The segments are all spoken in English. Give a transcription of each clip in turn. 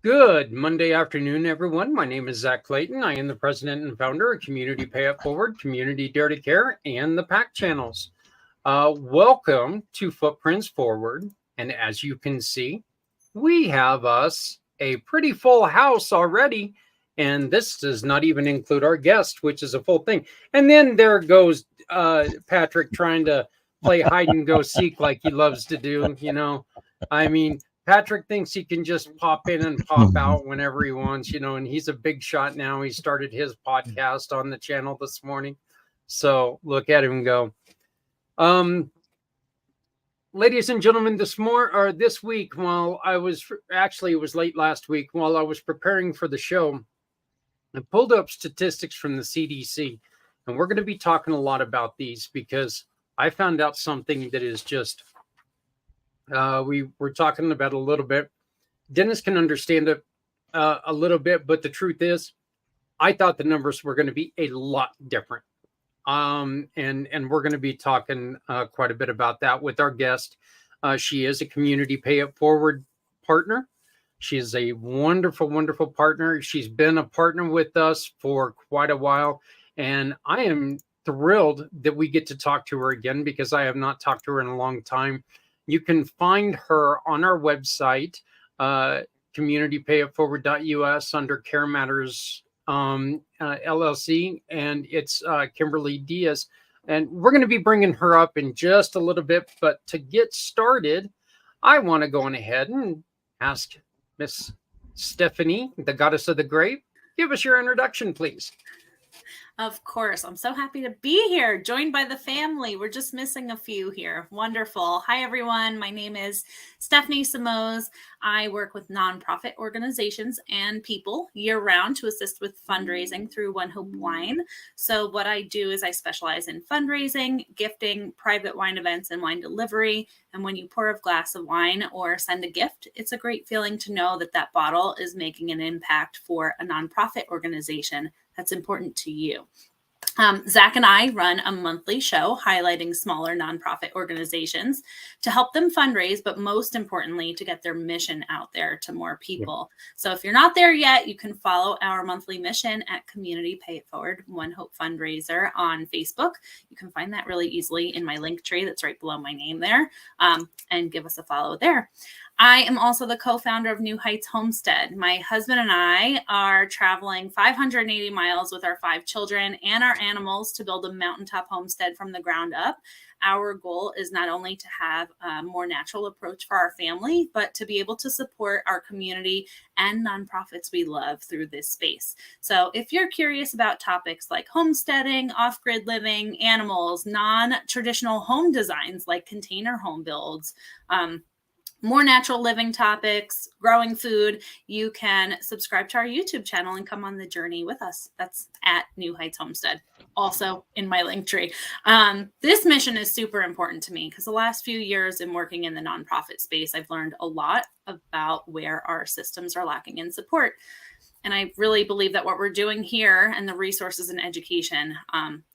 Good Monday afternoon, everyone. My name is Zach Clayton. I am the president and founder of Community Pay It Forward, Community Dare to Care, and the PAC channels. Welcome to Footprints Forward. And as you can see, we have us a pretty full house already. And this does not even include our guest, which is a full thing. And then there goes Patrick trying to play hide and go seek like he loves to do. I mean, Patrick thinks he can just pop in and pop out whenever he wants, and he's a big shot now. He started his podcast on the channel this morning. So look at him go. Ladies and gentlemen, this week, while I was actually, it was late last week, while I was preparing for the show, I pulled up statistics from the CDC, and we're going to be talking a lot about these because I found out something that is just, we were talking about a little bit. Dennis can understand it a little bit, but the truth is, I thought the numbers were going to be a lot different. And we're going to be talking quite a bit about that with our guest. She is a Community Pay It Forward partner. She is a wonderful, wonderful partner. She's been a partner with us for quite a while. And I am thrilled that we get to talk to her again because I have not talked to her in a long time. You can find her on our website, communitypayitforward.us under Care Matters LLC, and it's Kimberly Diaz. And we're going to be bringing her up in just a little bit. But to get started, I want to go on ahead and ask Miss Stephanie, the goddess of the grape, give us your introduction, please. Of course. I'm so happy to be here, joined by the family. We're just missing a few here. Wonderful. Hi, everyone. My name is Stephanie Simoes. I work with nonprofit organizations and people year-round to assist with fundraising through One Hope Wine. So what I do is I specialize in fundraising, gifting, private wine events, and wine delivery. And when you pour a glass of wine or send a gift, it's a great feeling to know that that bottle is making an impact for a nonprofit organization that's important to you. Zach and I run a monthly show highlighting smaller nonprofit organizations to help them fundraise, but most importantly, to get their mission out there to more people. So if you're not there yet, you can follow our monthly mission at Community Pay It Forward, One Hope Fundraiser on Facebook. You can find that really easily in my link tree that's right below my name there, and give us a follow there. I am also the co-founder of New Heights Homestead. My husband and I are traveling 580 miles with our 5 children and our animals to build a mountaintop homestead from the ground up. Our goal is not only to have a more natural approach for our family, but to be able to support our community and nonprofits we love through this space. So if you're curious about topics like homesteading, off-grid living, animals, non-traditional home designs like container home builds, more natural living topics, growing food, you can subscribe to our YouTube channel and come on the journey with us. That's at New Heights Homestead, also in my link tree. This mission is super important to me because the last few years in working in the nonprofit space, I've learned a lot about where our systems are lacking in support. And I really believe that what we're doing here and the resources and education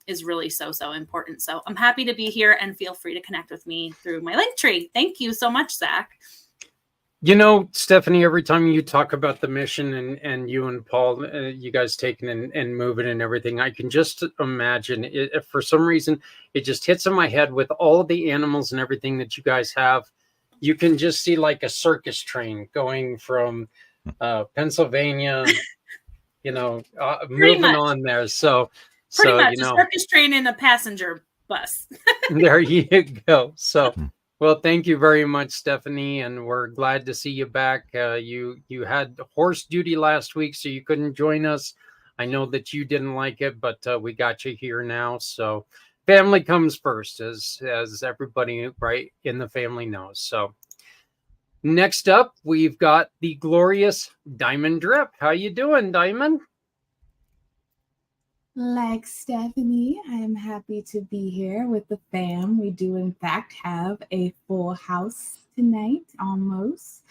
is really so important. So I'm happy to be here and feel free to connect with me through my link tree. Thank you so much, Zach. Stephanie, every time you talk about the mission and you and Paul, you guys taking and moving and everything, I can just imagine it. For some reason, it just hits in my head with all of the animals and everything that you guys have. You can just see like a circus train going from Pennsylvania, moving on there. So pretty much a circus train and a passenger bus. There you go. So, well, thank you very much, Stephanie, and we're glad to see you back. You had horse duty last week, so you couldn't join us. I know that you didn't like it, but we got you here now. So, family comes first, as everybody right in the family knows. So. Next up, we've got the glorious Diamond Drip. How you doing, Diamond? Like Stephanie, I am happy to be here with the fam. We do, in fact, have a full house tonight, almost.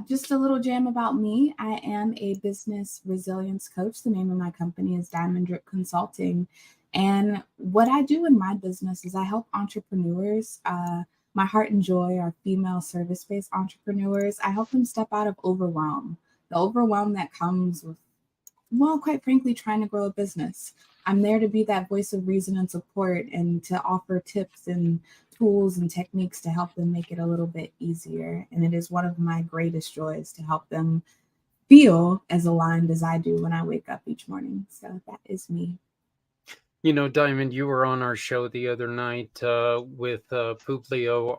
Just a little jam about me. I am a business resilience coach. The name of my company is Diamond Drip Consulting. And what I do in my business is I help entrepreneurs my heart and joy are female service-based entrepreneurs. I help them step out of overwhelm, the overwhelm that comes with, well, quite frankly, trying to grow a business. I'm there to be that voice of reason and support and to offer tips and tools and techniques to help them make it a little bit easier. And it is one of my greatest joys to help them feel as aligned as I do when I wake up each morning. So that is me. You know, Diamond, you were on our show the other night with Publio,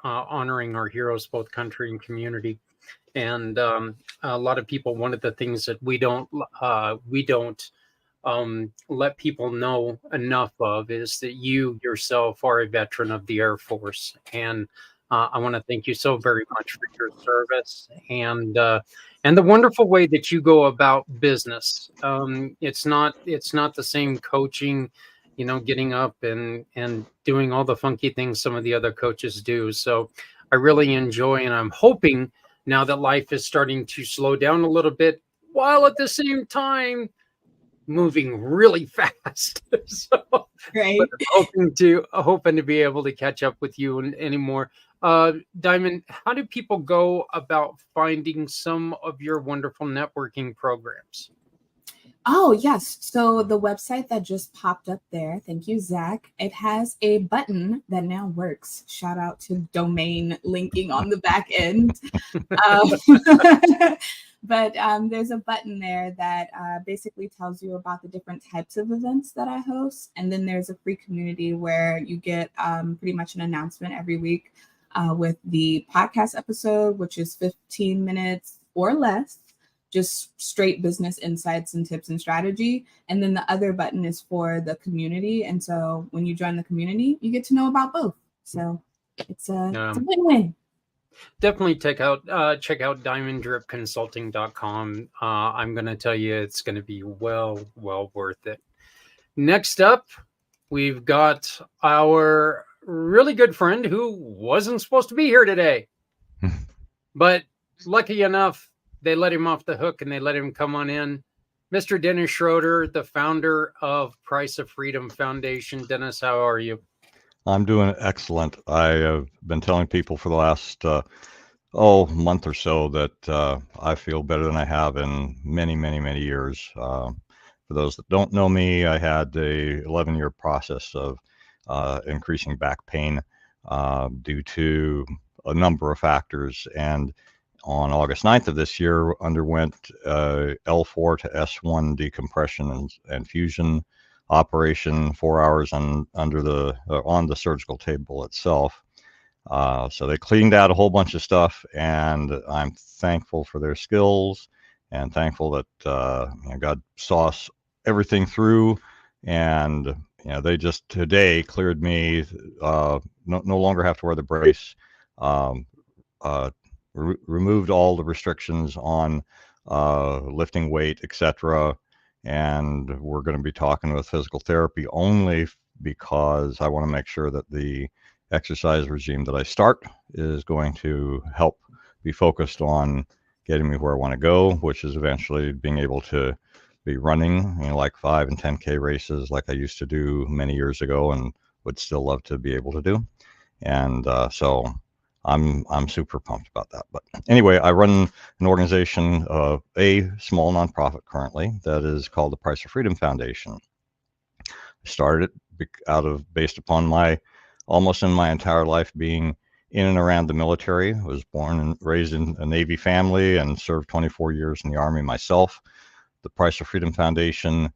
honoring our heroes, both country and community. And a lot of people, one of the things that we don't let people know enough of is that you yourself are a veteran of the Air Force. And I want to thank you so very much for your service and the wonderful way that you go about business. It's not the same coaching, you know, getting up and doing all the funky things some of the other coaches do. So I really enjoy, and I'm hoping now that life is starting to slow down a little bit, while at the same time moving really fast. So Right. hoping to be able to catch up with you anymore. Diamond, how do people go about finding some of your wonderful networking programs? Oh, yes. So the website that just popped up there, thank you, Zach, it has a button that now works. Shout out to domain linking on the back end. But there's a button there that basically tells you about the different types of events that I host. And then there's a free community where you get pretty much an announcement every week with the podcast episode, which is 15 minutes or less, just straight business insights and tips and strategy. And then the other button is for the community. And so when you join the community, you get to know about both. So it's a win-win. Definitely check out diamonddripconsulting.com. I'm going to tell you, it's going to be well worth it. Next up, we've got our really good friend who wasn't supposed to be here today, but lucky enough, they let him off the hook and they let him come on in. Mr. Dennis Schroeder, the founder of Price of Freedom Foundation. Dennis, how are you? I'm doing excellent. I have been telling people for the last month or so that I feel better than I have in many years. For those that don't know me, I had a 11-year process of increasing back pain due to a number of factors, and on August 9th of this year underwent L4 to S1 decompression and fusion operation, 4 hours on the surgical table itself. So they cleaned out a whole bunch of stuff, and I'm thankful for their skills and thankful that God saw us everything through, and they just today cleared me. No longer have to wear the brace. Removed all the restrictions on lifting weight, etc. And we're going to be talking with physical therapy only because I want to make sure that the exercise regime that I start is going to help be focused on getting me where I want to go, which is eventually being able to be running, like 5 and 10K races like I used to do many years ago and would still love to be able to do. And so I'm super pumped about that. But anyway, I run an organization, a small nonprofit currently, that is called the Price of Freedom Foundation. I started it based upon almost in my entire life being in and around the military. I was born and raised in a Navy family and served 24 years in the Army myself. The Price of Freedom Foundation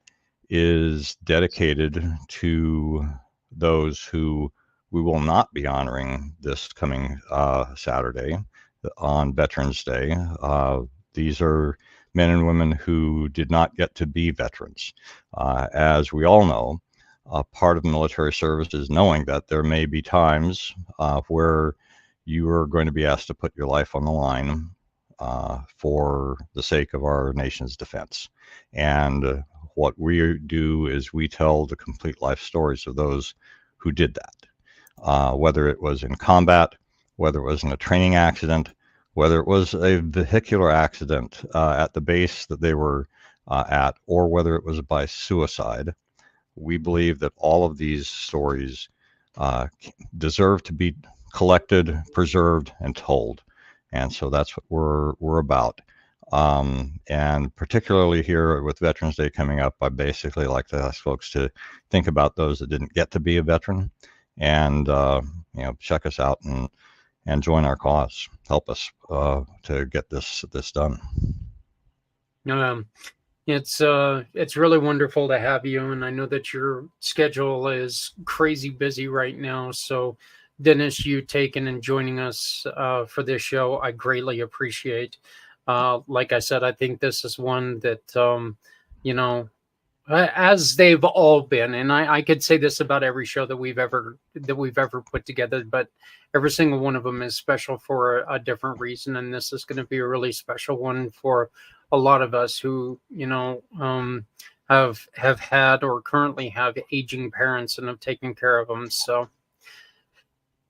is dedicated to those who we will not be honoring this coming Saturday on Veterans Day. These are men and women who did not get to be veterans. As we all know, part of military service is knowing that there may be times where you are going to be asked to put your life on the line for the sake of our nation's defense. And what we do is we tell the complete life stories of those who did that. Whether it was in combat, whether it was in a training accident, whether it was a vehicular accident at the base that they were at, or whether it was by suicide. We believe that all of these stories deserve to be collected, preserved, and told. And so that's what we're about. And particularly here with Veterans Day coming up, I basically like to ask folks to think about those that didn't get to be a veteran, and check us out and join our cause. Help us to get this done. It's really wonderful to have you, and I know that your schedule is crazy busy right now. So, Dennis, you taking and joining us for this show, I greatly appreciate. Like I said, I think this is one that as they've all been, and I could say this about every show that we've ever put together, but every single one of them is special for a different reason, and this is going to be a really special one for a lot of us who have had or currently have aging parents and have taken care of them. So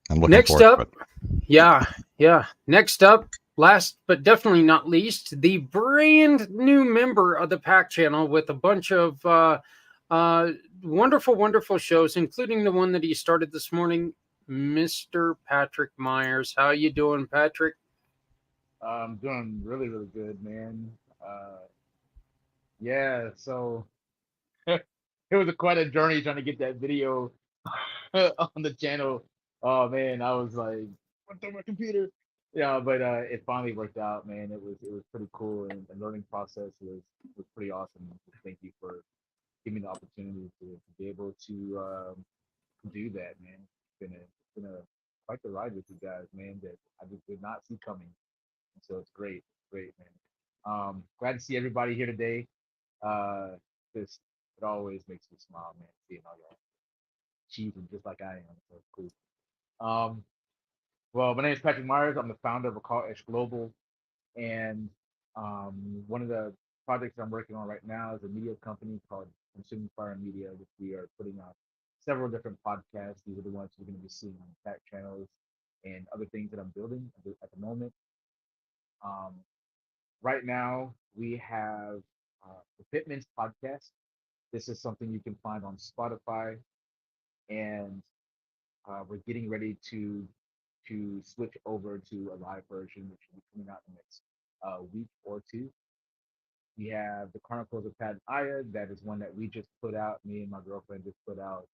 I'm looking next forward up, to it. yeah. Next up, last but definitely not least, the brand new member of the PAC channel with a bunch of wonderful shows, including the one that he started this morning, Mr. Patrick Myers. How you doing, Patrick? I'm doing really, really good, man. Yeah, so it was quite a journey trying to get that video on the channel. Oh man, I was like, what's on my computer? Yeah, but it finally worked out, man. It was pretty cool, and the learning process was pretty awesome. Thank you for giving me the opportunity to be able to do that, man. It's been a quite the ride with you guys, man. That I just did not see coming. And so it's great, man. Glad to see everybody here today. This it always makes me smile, man, seeing all y'all cheesing just like I am. So it's cool. Um, well, my name is Patrick Myers. I'm the founder of Call Edge Global, and one of the projects I'm working on right now is a media company called Consuming Fire Media, which we are putting out several different podcasts. These are the ones you're going to be seeing on the PAC channels and other things that I'm building at the moment. Right now, we have the Pitman's podcast. This is something you can find on Spotify, and we're getting ready to switch over to a live version, which will be coming out in the next week or two. We have the Chronicles of Pat and Aya. That is one that we just put out. Me and my girlfriend just put out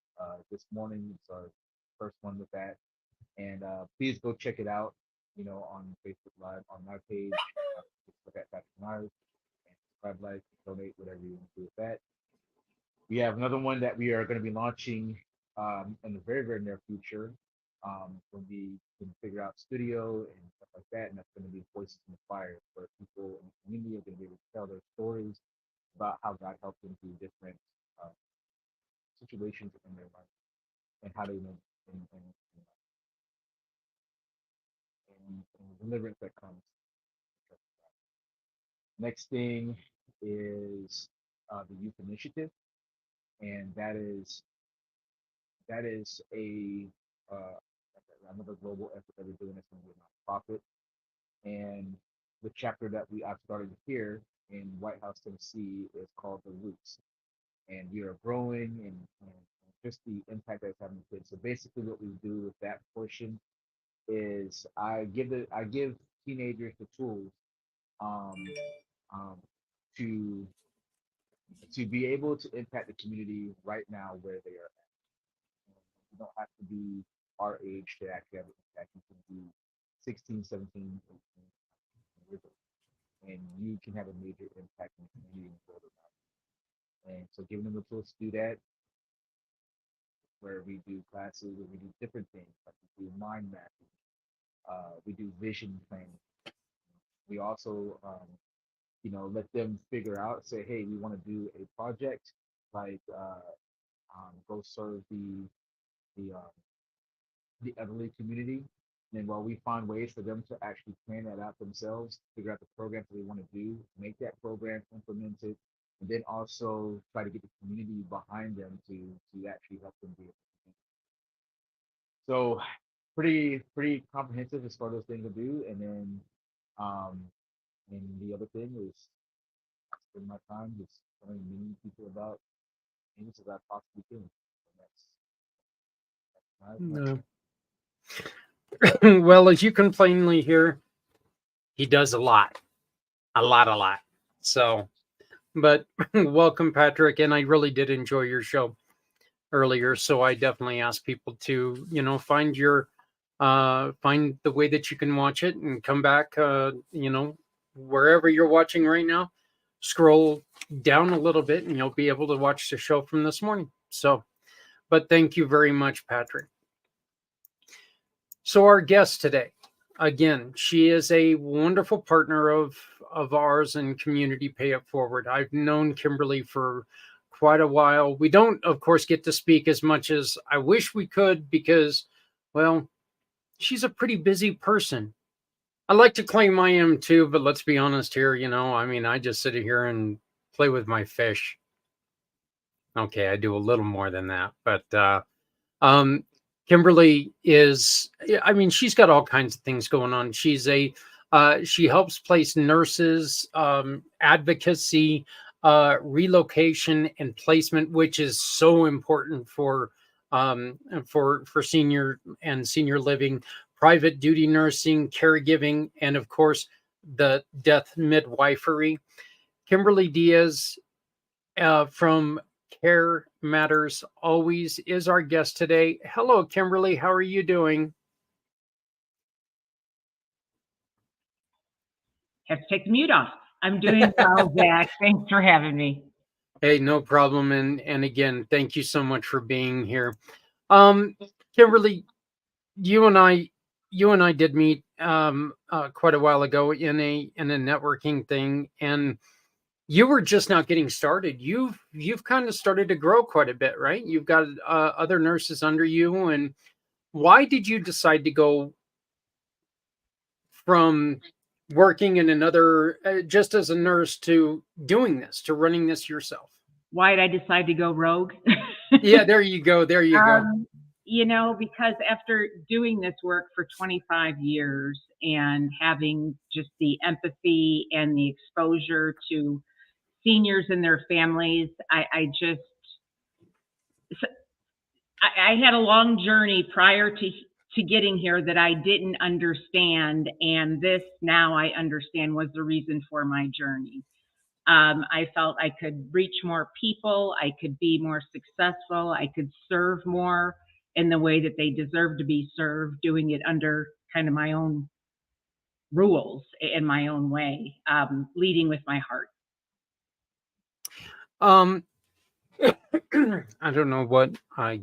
this morning. It's our first one with that. And please go check it out, on Facebook Live on my page. Just look at Patrick Myers and subscribe, like, donate, whatever you want to do with that. We have another one that we are going to be launching in the very, very near future, when we can figure out studio and stuff like that. And that's going to be Voices in the Fire, where people in the community are going to be able to tell their stories about how God helped them through different situations in their life and how they know and deliverance that comes. Next thing is the Youth Initiative, and that is a another global effort that we're doing. It's going to be a nonprofit, and the chapter that I've started here in White House, Tennessee, is called The Roots, and we are growing and just the impact that it's having on kids. So basically, what we do with that portion is I give teenagers the tools um, um, to be able to impact the community right now where they are at. You don't have to be our age to actually have an impact. You can be 16, 17, 18 years old, and you can have a major impact in the community and world around you. And so giving them the tools to do that, where we do classes, where we do different things, like we do mind mapping, we do vision planning. We also let them figure out, say, hey, we want to do a project like go serve the elderly community. And then while we find ways for them to actually plan that out themselves, figure out the programs that they want to do, make that program, implement it, and then also try to get the community behind them to actually help them be. So pretty comprehensive as far as those things to do. And then and the other thing is spend my time just telling many people about things as I possibly can. And that's my No. Well, as you can plainly hear, he does a lot. A lot. So, but welcome, Patrick. And I really did enjoy your show earlier. So I definitely ask people to, find find the way that you can watch it and come back, wherever you're watching right now, scroll down a little bit and you'll be able to watch the show from this morning. So, but thank you very much, Patrick. So our guest today, again, she is a wonderful partner of ours in Community Pay It Forward. I've known Kimberly for quite a while. We don't, of course, get to speak as much as I wish we could because, well, she's a pretty busy person. I like to claim I am too, but let's be honest here, I just sit here and play with my fish. Okay, I do a little more than that, but Kimberly is, she's got all kinds of things going on. She's she helps place nurses, advocacy, relocation and placement, which is so important for senior and senior living, private duty nursing, caregiving, and of course, the death midwifery. Kimberly Diaz from Care Matters Always is our guest today. Hello, Kimberly. How are you doing? Have to take the mute off. I'm doing well, Zach. Thanks for having me. Hey, no problem. And again, thank you so much for being here. Kimberly, you and I did meet quite a while ago in a networking thing, and you were just not getting started. You've kind of started to grow quite a bit, right? You've got other nurses under you. And why did you decide to go from working in another, just as a nurse, to doing this, to running this yourself? Why did I decide to go rogue? Yeah, there you go. There you go. Because after doing this work for 25 years and having just the empathy and the exposure to seniors and their families, I had a long journey prior to getting here that I didn't understand, and this now I understand was the reason for my journey. I felt I could reach more people, I could be more successful, I could serve more in the way that they deserve to be served, doing it under kind of my own rules in my own way, leading with my heart. I don't know what I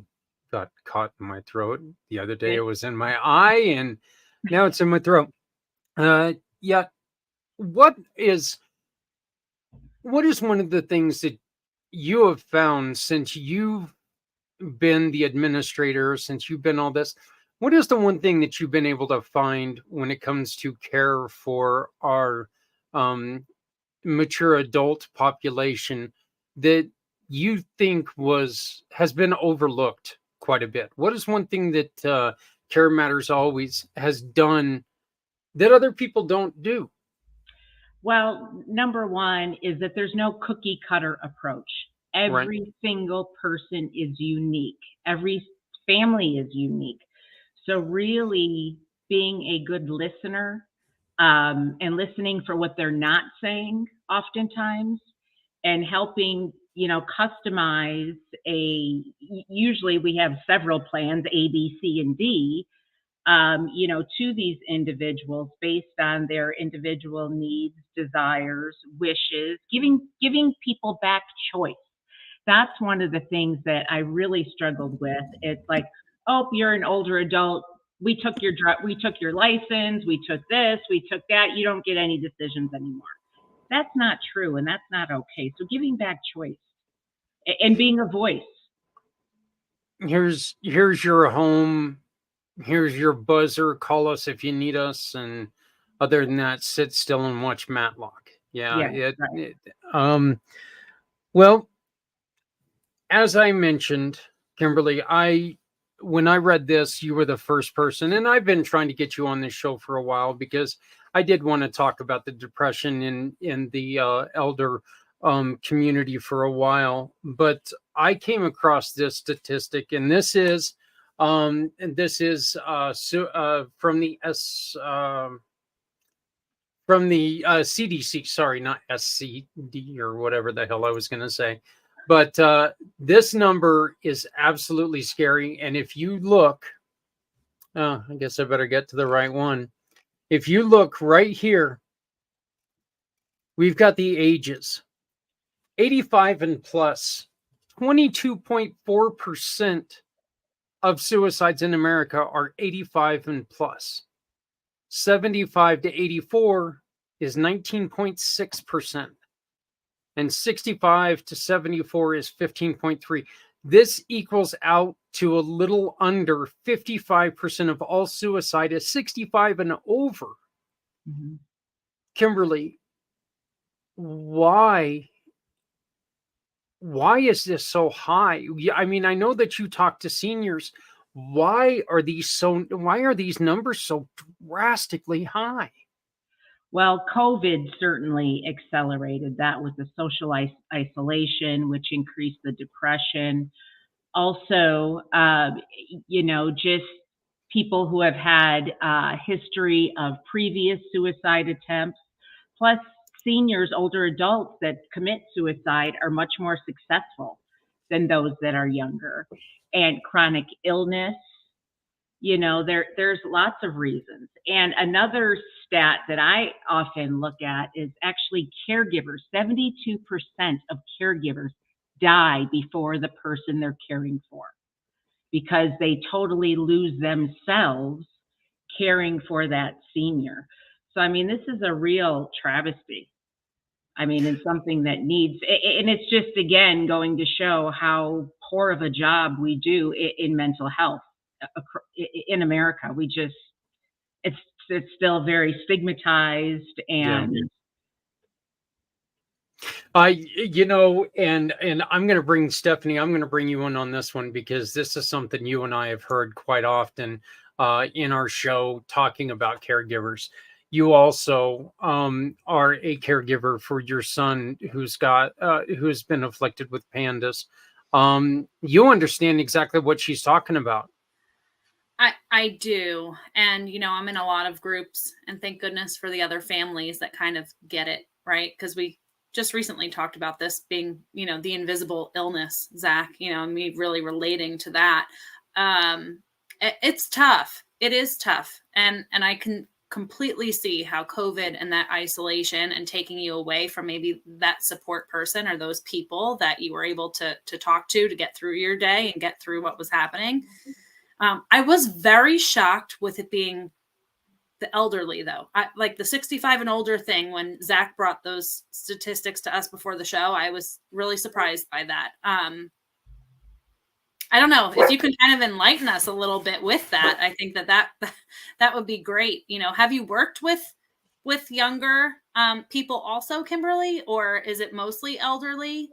got caught in my throat the other day. It was in my eye, and now it's in my throat. Yeah. What is one of the things that you have found since you've been the administrator, since you've been all this? What is the one thing that you've been able to find when it comes to care for our mature adult population that you think has been overlooked quite a bit? What is one thing that Care Matters Always has done that other people don't do? Well, number one is that there's no cookie cutter approach. Every single person is unique. Every family is unique. So really being a good listener and listening for what they're not saying oftentimes, and helping, customize usually we have several plans, A, B, C, and D, to these individuals based on their individual needs, desires, wishes, giving people back choice. That's one of the things that I really struggled with. It's like, oh, you're an older adult. We took your license. We took this. We took that. You don't get any decisions anymore. That's not true, and that's not okay. So giving back choice and being a voice. Here's your home. Here's your buzzer. Call us if you need us. And other than that, sit still and watch Matlock. Yeah. Right. Well, as I mentioned, Kimberly, when I read this, you were the first person, and I've been trying to get you on this show for a while because I did want to talk about the depression in the elder community for a while. But I came across this statistic, and this is And this is from the CDC. Sorry, not SCD or whatever the hell I was going to say. But this number is absolutely scary. And if you look, I guess I better get to the right one. If you look right here, we've got the ages. 85 and plus, 22.4% of suicides in America are 85 and plus. 75 to 84 is 19.6%. And 65 to 74 is 15.3. This equals out to a little under 55% of all suicide is 65 and over. Mm-hmm. Kimberly, why is this so high? I mean, I know that you talk to seniors. Why are these numbers so drastically high? Well, COVID certainly accelerated that with the social isolation, which increased the depression. Also, just people who have had a history of previous suicide attempts, plus seniors, older adults that commit suicide are much more successful than those that are younger. And chronic illness, there's lots of reasons. And another stat that I often look at is actually caregivers. 72% of caregivers die before the person they're caring for because they totally lose themselves caring for that senior. So, I mean, this is a real travesty. I mean, it's something that needs, and it's just, again, going to show how poor of a job we do in mental health in America. It's still very stigmatized, and and I'm going to bring Stephanie, I'm going to bring you in on this one because this is something you and I have heard quite often in our show talking about caregivers. You also are a caregiver for your son who's been afflicted with pandas. You understand exactly what she's talking about. I do. And, I'm in a lot of groups, and thank goodness for the other families that kind of get it, right? Because we just recently talked about this being, the invisible illness, Zach, me really relating to that. It's tough. It is tough. And I can completely see how COVID and that isolation and taking you away from maybe that support person or those people that you were able to talk to get through your day and get through what was happening. I was very shocked with it being the elderly, though. Like the 65 and older thing, when Zach brought those statistics to us before the show, I was really surprised by that. I don't know if you can kind of enlighten us a little bit with that. I think that would be great. Have you worked with younger people also, Kimberly, or is it mostly elderly?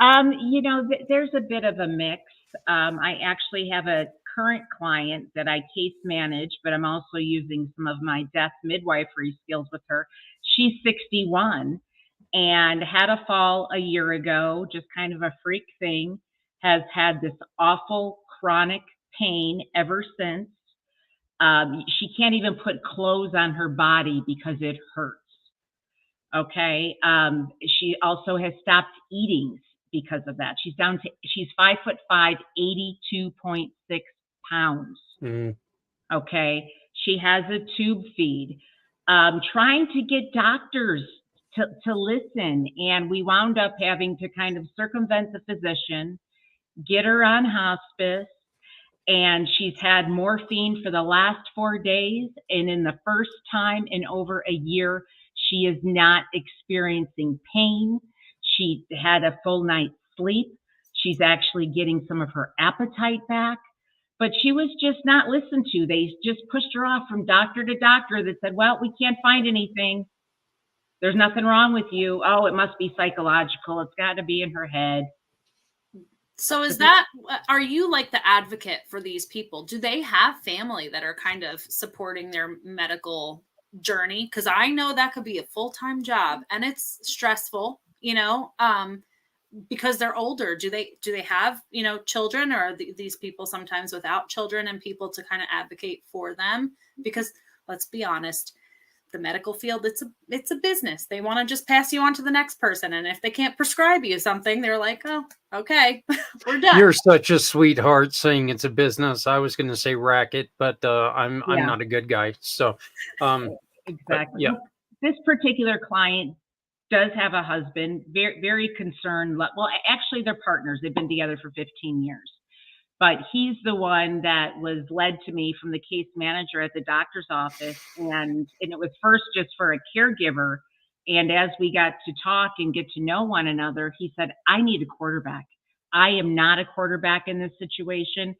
There's a bit of a mix. I actually have a current client that I case manage, but I'm also using some of my death midwifery skills with her. She's 61 and had a fall a year ago, just kind of a freak thing, has had this awful chronic pain ever since. She can't even put clothes on her body because it hurts. Okay. She also has stopped eating because of that. She's 5'5", 82.6 pounds. Mm-hmm. Okay. She has a tube feed, trying to get doctors to listen. And we wound up having to kind of circumvent the physician, get her on hospice. And she's had morphine for the last 4 days. And in the first time in over a year, she is not experiencing pain. She had a full night's sleep. She's actually getting some of her appetite back, but she was just not listened to. They just pushed her off from doctor to doctor that said, well, we can't find anything. There's nothing wrong with you. Oh, it must be psychological. It's got to be in her head. So are you like the advocate for these people? Do they have family that are kind of supporting their medical journey? Because I know that could be a full-time job and it's stressful, because they're older, do they have, you know, children, or are these people sometimes without children and people to kind of advocate for them? Because let's be honest, the medical field, it's a business. They want to just pass you on to the next person. And if they can't prescribe you something, they're like, oh, okay, we're done. You're such a sweetheart saying it's a business. I was going to say racket, but I'm not a good guy. So, exactly. yeah. This particular client does have a husband, very, very concerned. Well, actually, they're partners. They've been together for 15 years. But he's the one that was led to me from the case manager at the doctor's office. And it was first just for a caregiver. And as we got to talk and get to know one another, he said, I need a quarterback. I am not a quarterback in this situation.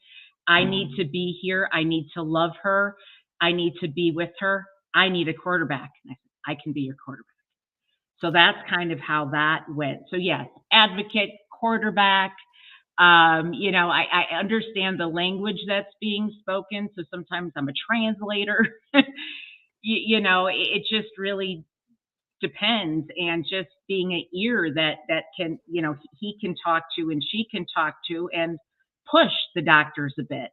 I need to be here. I need to love her. I need to be with her. I need a quarterback. And I said, I can be your quarterback. So that's kind of how that went. So yes, advocate, quarterback. You know, I understand the language that's being spoken. So sometimes I'm a translator. you know, it just really depends. And just being an ear that can, you know, he can talk to and she can talk to, and push the doctors a bit,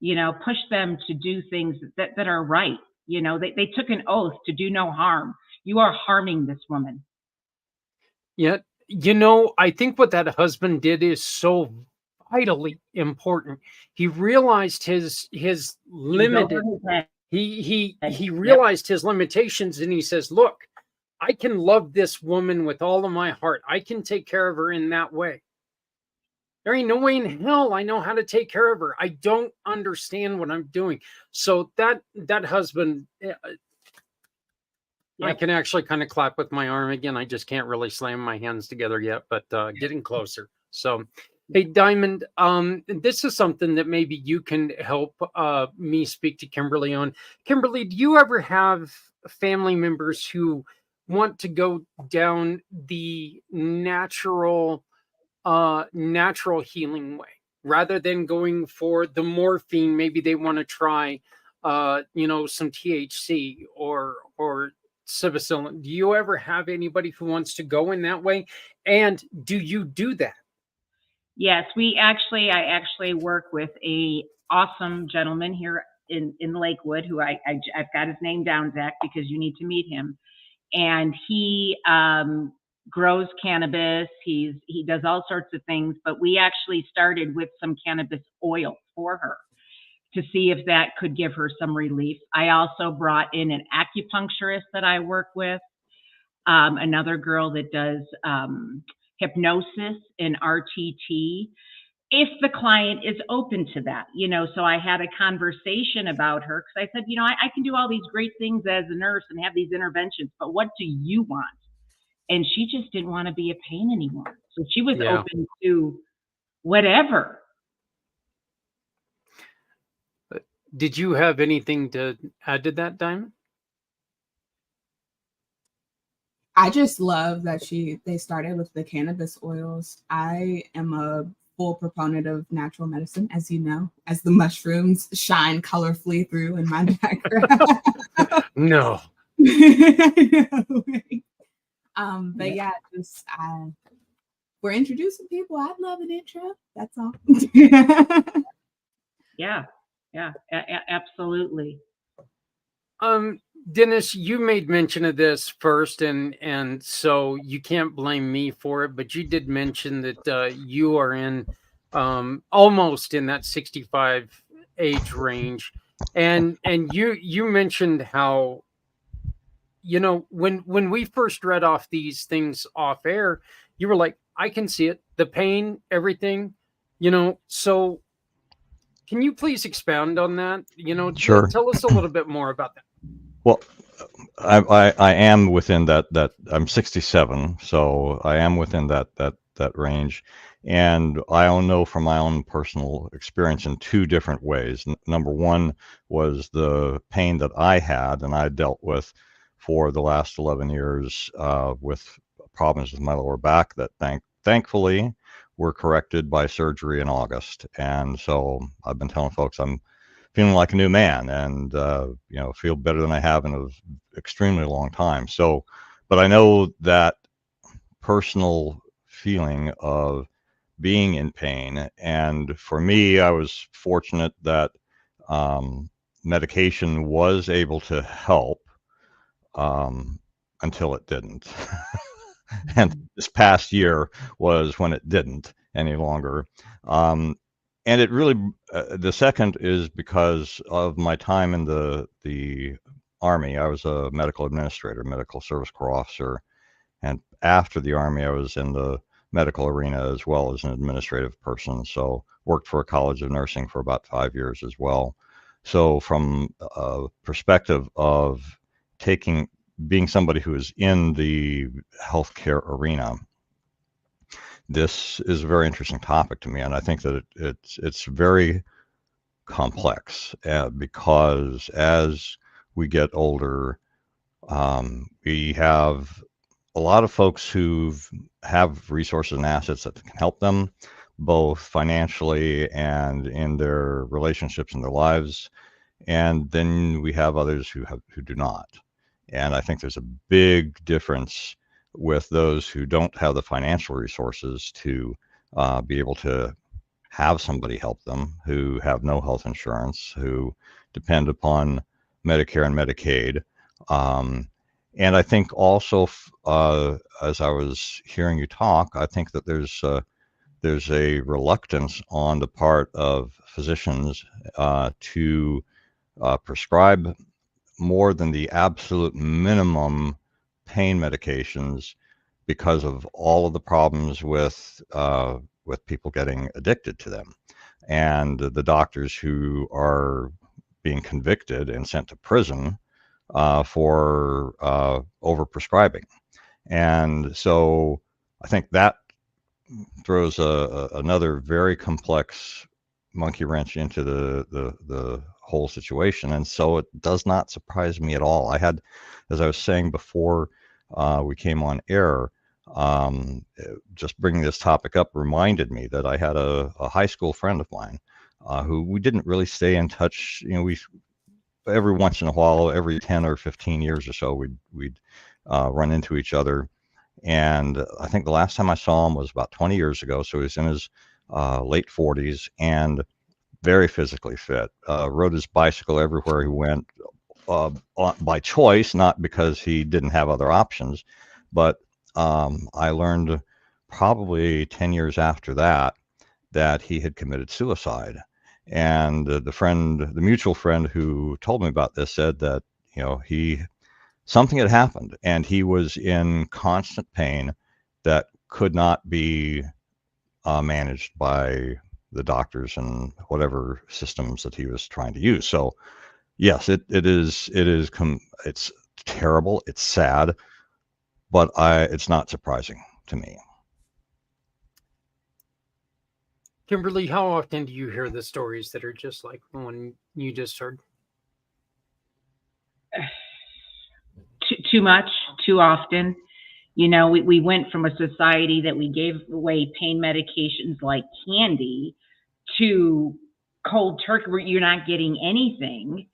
you know, push them to do things that are right. You know, they took an oath to do no harm. You are harming this woman. Yeah. You know, I think what that husband did is so vitally important. He realized his limited, he realized his limitations, and he says, look, I can love this woman with all of my heart. I can take care of her in that way. There ain't no way in hell I know how to take care of her. I don't understand what I'm doing. So that husband, I can actually kind of clap with my arm again. I just can't really slam my hands together yet, but getting closer. So, hey, Diamond, this is something that maybe you can help me speak to Kimberly on. Kimberly, do you ever have family members who want to go down the natural healing way rather than going for the morphine? Maybe they want to try, you know, some THC or psilocybin. Do you ever have anybody who wants to go in that way? And do you do that? Yes, I actually work with a awesome gentleman here in Lakewood who I've got his name down, Zach, because you need to meet him. And he grows cannabis. He does all sorts of things, but we actually started with some cannabis oil for her to see if that could give her some relief. I also brought in an acupuncturist that I work with, another girl that does hypnosis and RTT, if the client is open to that, you know. So I had a conversation about her because I said, you know, I can do all these great things as a nurse and have these interventions, but what do you want? And she just didn't want to be a pain anymore. So she was open to whatever. Did you have anything to add to that, Diamond? I just love that they started with the cannabis oils. I am a full proponent of natural medicine, as you know, as the mushrooms shine colorfully through in my background. No. But yeah, just we're introducing people. I'd love an intro. That's all. Yeah, absolutely. Dennis, you made mention of this first, and so you can't blame me for it, but you did mention that you are in almost in that 65 age range, and you mentioned how, you know, when we first read off these things off air, you were like, I can see it, the pain, everything, you know. So can you please expound on that? You know, sure. Tell us a little bit more about that. Well, I am within that I'm 67, so I am within that range, and I know from my own personal experience in two different ways. Number one was the pain that I had and I dealt with for the last 11 years with problems with my lower back that thankfully were corrected by surgery in August. And so I've been telling folks I'm feeling like a new man, and you know, feel better than I have in an extremely long time. So, but I know that personal feeling of being in pain. And for me, I was fortunate that medication was able to help until it didn't. And this past year was when it didn't any longer. And it really, the second is because of my time in the Army. I was a medical administrator, medical service corps officer. And after the Army, I was in the medical arena as well as an administrative person. So worked for a college of nursing for about 5 years as well. So from a perspective of being somebody who is in the healthcare arena, this is a very interesting topic to me, and I think that it's very complex because as we get older, we have a lot of folks who have resources and assets that can help them, both financially and in their relationships and their lives, and then we have others who do not. And I think there's a big difference with those who don't have the financial resources to be able to have somebody help them, who have no health insurance, who depend upon Medicare and Medicaid. And I think also, as I was hearing you talk, I think that there's a reluctance on the part of physicians to prescribe more than the absolute minimum pain medications because of all of the problems with people getting addicted to them, and the doctors who are being convicted and sent to prison for overprescribing. And so I think that throws another very complex monkey wrench into the whole situation. And so it does not surprise me at all. I had, as I was saying before we came on air, just bringing this topic up reminded me that I had a high school friend of mine who we didn't really stay in touch. You know, we every once in a while, every 10 or 15 years or so, we'd run into each other. And I think the last time I saw him was about 20 years ago. So he was in his late 40s and very physically fit, rode his bicycle everywhere he went by choice, not because he didn't have other options. But I learned probably 10 years after that he had committed suicide. And the mutual friend who told me about this said that, you know, something had happened and he was in constant pain that could not be managed by the doctors and whatever systems that he was trying to use. So yes, it's terrible, it's sad, but it's not surprising to me. Kimberly, how often do you hear the stories that are just like the one you just heard? Too much, too often. You know, we went from a society that we gave away pain medications like candy to cold turkey where you're not getting anything.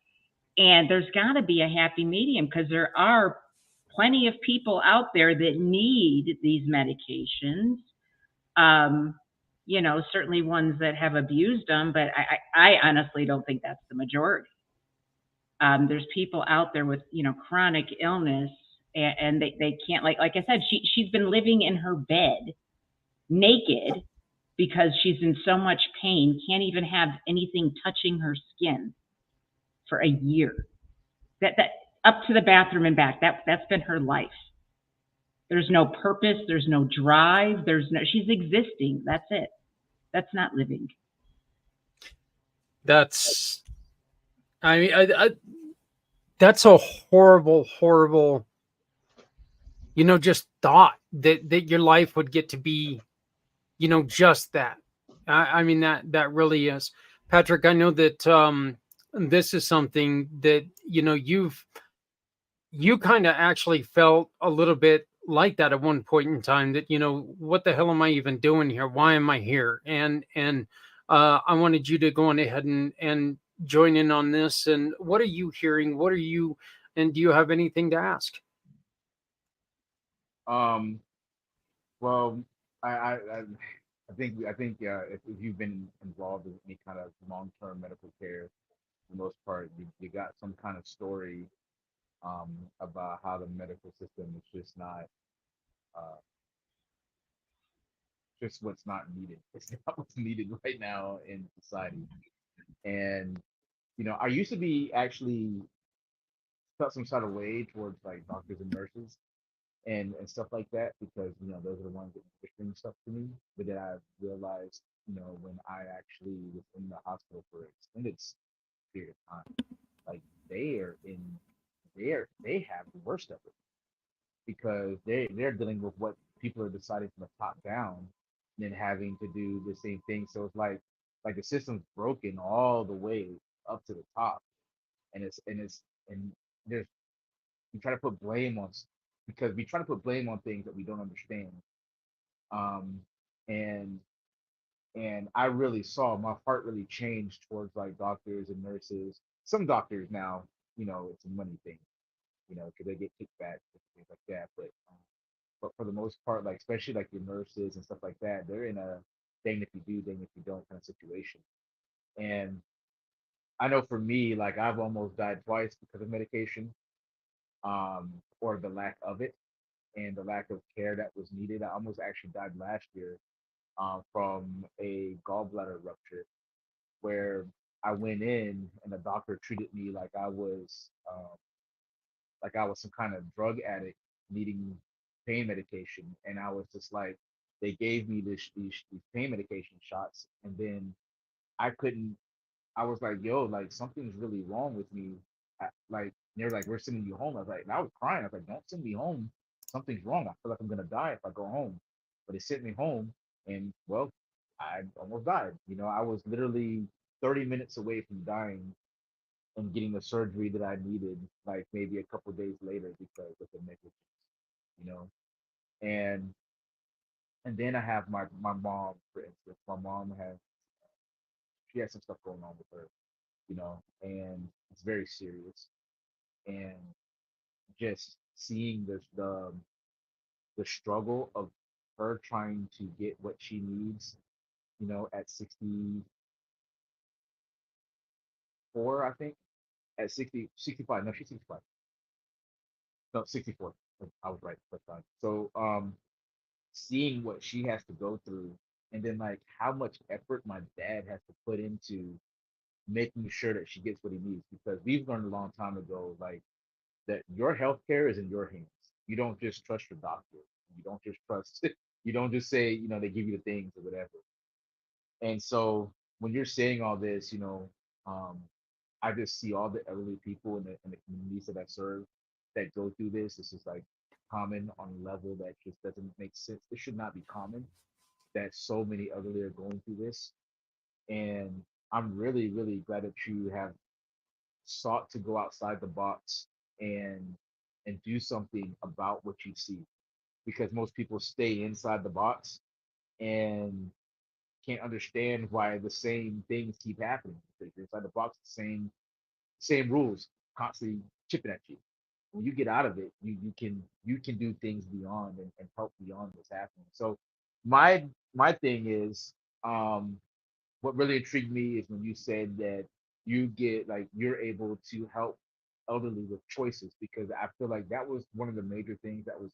And there's got to be a happy medium because there are plenty of people out there that need these medications. You know, certainly ones that have abused them, but I honestly don't think that's the majority. There's people out there with, you know, chronic illness and they can't, like I said, she's been living in her bed naked because she's in so much pain, can't even have anything touching her skin for a year. That up to the bathroom and back, that's been her life. There's no purpose, there's no drive, she's existing. That's it. That's not living. That's that's a horrible, you know, just thought that your life would get to be, you know, just that. I mean, that really is. Patrick, I know that this is something that, you know, you kind of actually felt a little bit like that at one point in time, that, you know, what the hell am I even doing here? Why am I here? And I wanted you to go on ahead and join in on this. And what are you hearing? And do you have anything to ask? Well, I think if you've been involved in any kind of long-term medical care, for the most part, you got some kind of story about how the medical system is just not uh, just what's not needed. It's not what's needed right now in society. And I used to be actually felt some sort of way towards like doctors and nurses and stuff like that because those are the ones that bring stuff to me. But then I realized, when I actually was in the hospital for an extended period of time, like they are in they have the worst of it because they're dealing with what people are deciding from the top down and then having to do the same thing. So it's like the system's broken all the way up to the top, and there's we try to put blame on because we try to put blame on things that we don't understand. Um, and I really saw my heart really changed towards like doctors and nurses. Some doctors now, it's a money thing, because they get kickbacks and things like that. But for the most part, like especially like your nurses and stuff like that, they're in a dang if you do, dang if you don't kind of situation. And I know for me, like I've almost died twice because of medication, or the lack of it and the lack of care that was needed. I almost actually died last year from a gallbladder rupture where I went in and the doctor treated me like I was some kind of drug addict needing pain medication, and I was just like, they gave me these pain medication shots, and then I couldn't. I was like, yo, like something's really wrong with me. Like they're like, we're sending you home. I was like, and I was crying. I was like, don't send me home. Something's wrong. I feel like I'm gonna die if I go home. But they sent me home, and well, I almost died. I was literally 30 minutes away from dying and getting the surgery that I needed, like maybe a couple days later because of the negligence. You know, and then I have my mom, for instance. My mom she has some stuff going on with her, and it's very serious. And just seeing the struggle of her trying to get what she needs, at 64, I think, at 60, 65. No, she's 65. No, 64. I was right the first time. So, seeing what she has to go through, and then like how much effort my dad has to put into making sure that she gets what he needs, because we've learned a long time ago, like that your healthcare is in your hands. You don't just trust your doctor. You don't just trust. You don't just say, they give you the things or whatever. And so when you're saying all this, um, I just see all the elderly people in the communities that I serve that go through this. This is like common on a level that just doesn't make sense. This should not be common that so many elderly are going through this. And I'm really, really glad that you have sought to go outside the box and do something about what you see, because most people stay inside the box and can't understand why the same things keep happening. Because you're inside the box, the same rules constantly chipping at you. When you get out of it, you can do things beyond and help beyond what's happening. So my thing is, what really intrigued me is when you said that you're able to help elderly with choices, because I feel like that was one of the major things that was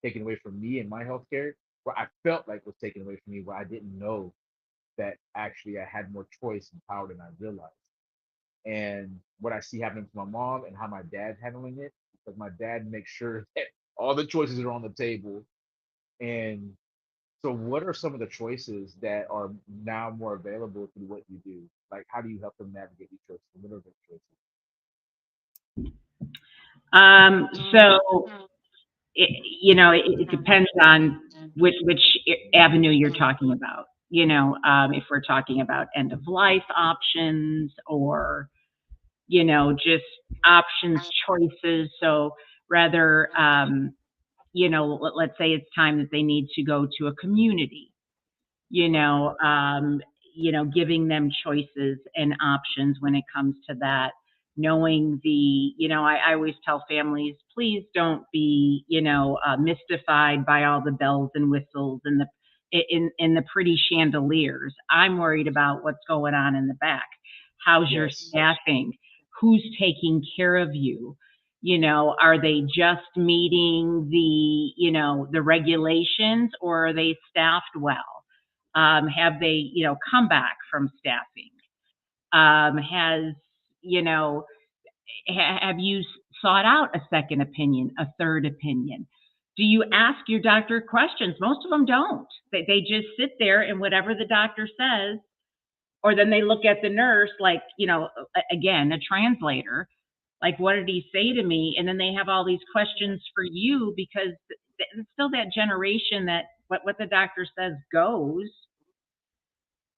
taken away from me in my healthcare, where I felt like was taken away from me, where I didn't know that actually I had more choice and power than I realized. And what I see happening to my mom and how my dad's handling it, because my dad makes sure that all the choices are on the table. And so, what are some of the choices that are now more available through what you do? Like, how do you help them navigate these choices? What are those choices? So it depends on which avenue you're talking about. If we're talking about end of life options, or just options, choices. So rather, let's say it's time that they need to go to a community. Giving them choices and options when it comes to that. Knowing I always tell families, please don't be, mystified by all the bells and whistles and the in the pretty chandeliers. I'm worried about what's going on in the back. How's your Yes. staffing? Who's taking care of you? You know, are they just meeting the, you know, the regulations, or are they staffed well? Have they, you know, come back from staffing? Has, you know, have you sought out a second opinion, a third opinion? Do you ask your doctor questions? Most of them don't. They just sit there and whatever the doctor says, or then they look at the nurse like, you know, again, a translator, like, what did he say to me? And then they have all these questions for you, because it's still that generation that what the doctor says goes.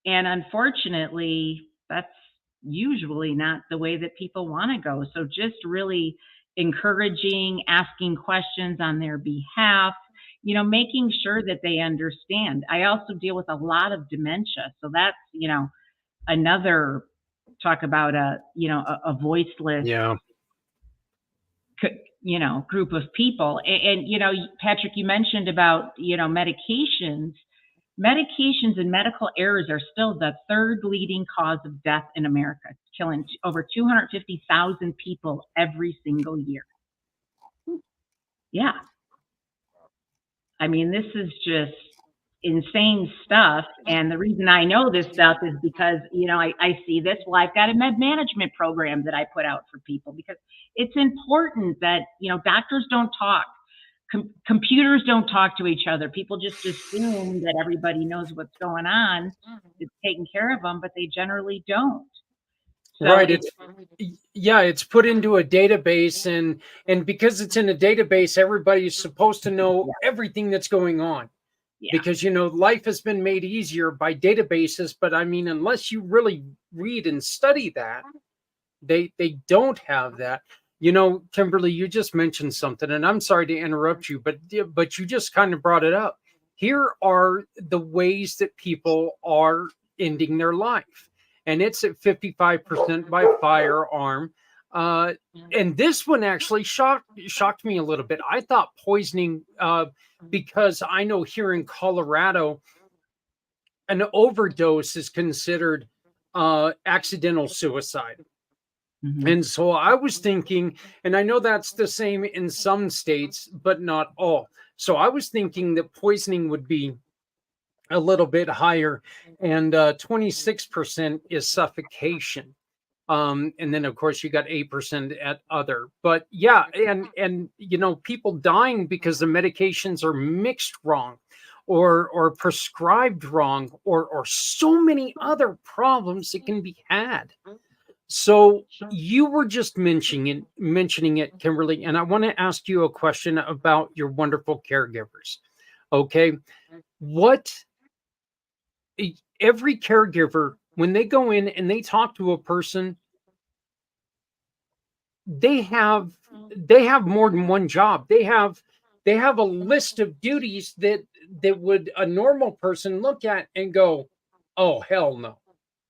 And unfortunately, that's usually not the way that people want to go. So just really encouraging, asking questions on their behalf, you know, making sure that they understand. I also deal with a lot of dementia. So that's, you know, another talk about a voiceless, Yeah. you know, group of people. And, you know, Patrick, you mentioned about, you know, medications and medical errors are still the third leading cause of death in America, killing over 250,000 people every single year. Yeah. I mean, this is just insane stuff. And the reason I know this stuff is because, you know, I see this. Well, I've got a med management program that I put out for people, because it's important that, you know, doctors don't talk. Computers don't talk to each other. People just assume that everybody knows what's going on, it's taking care of them, but they generally don't. So Right. It's put into a database, and because it's in a database, everybody's supposed to know everything that's going on. Yeah. Because, you know, life has been made easier by databases, but I mean, unless you really read and study that, they don't have that. You know, Kimberly, you just mentioned something, and I'm sorry to interrupt you, but you just kind of brought it up. Here are the ways that people are ending their life, and it's at 55% by firearm. And this one actually shocked me a little bit. I thought poisoning, because I know here in Colorado, an overdose is considered accidental suicide. Mhm. And so I was thinking, and I know that's the same in some states, but not all. So I was thinking that poisoning would be a little bit higher, and 26% is suffocation. And then of course you got 8% at other. But yeah, and you know, people dying because the medications are mixed wrong, or prescribed wrong, or so many other problems that can be had. So you were just mentioning it, Kimberly, and I want to ask you a question about your wonderful caregivers. Okay, what every caregiver, when they go in and they talk to a person, they have more than one job. They have a list of duties that would a normal person look at and go, "Oh, hell no.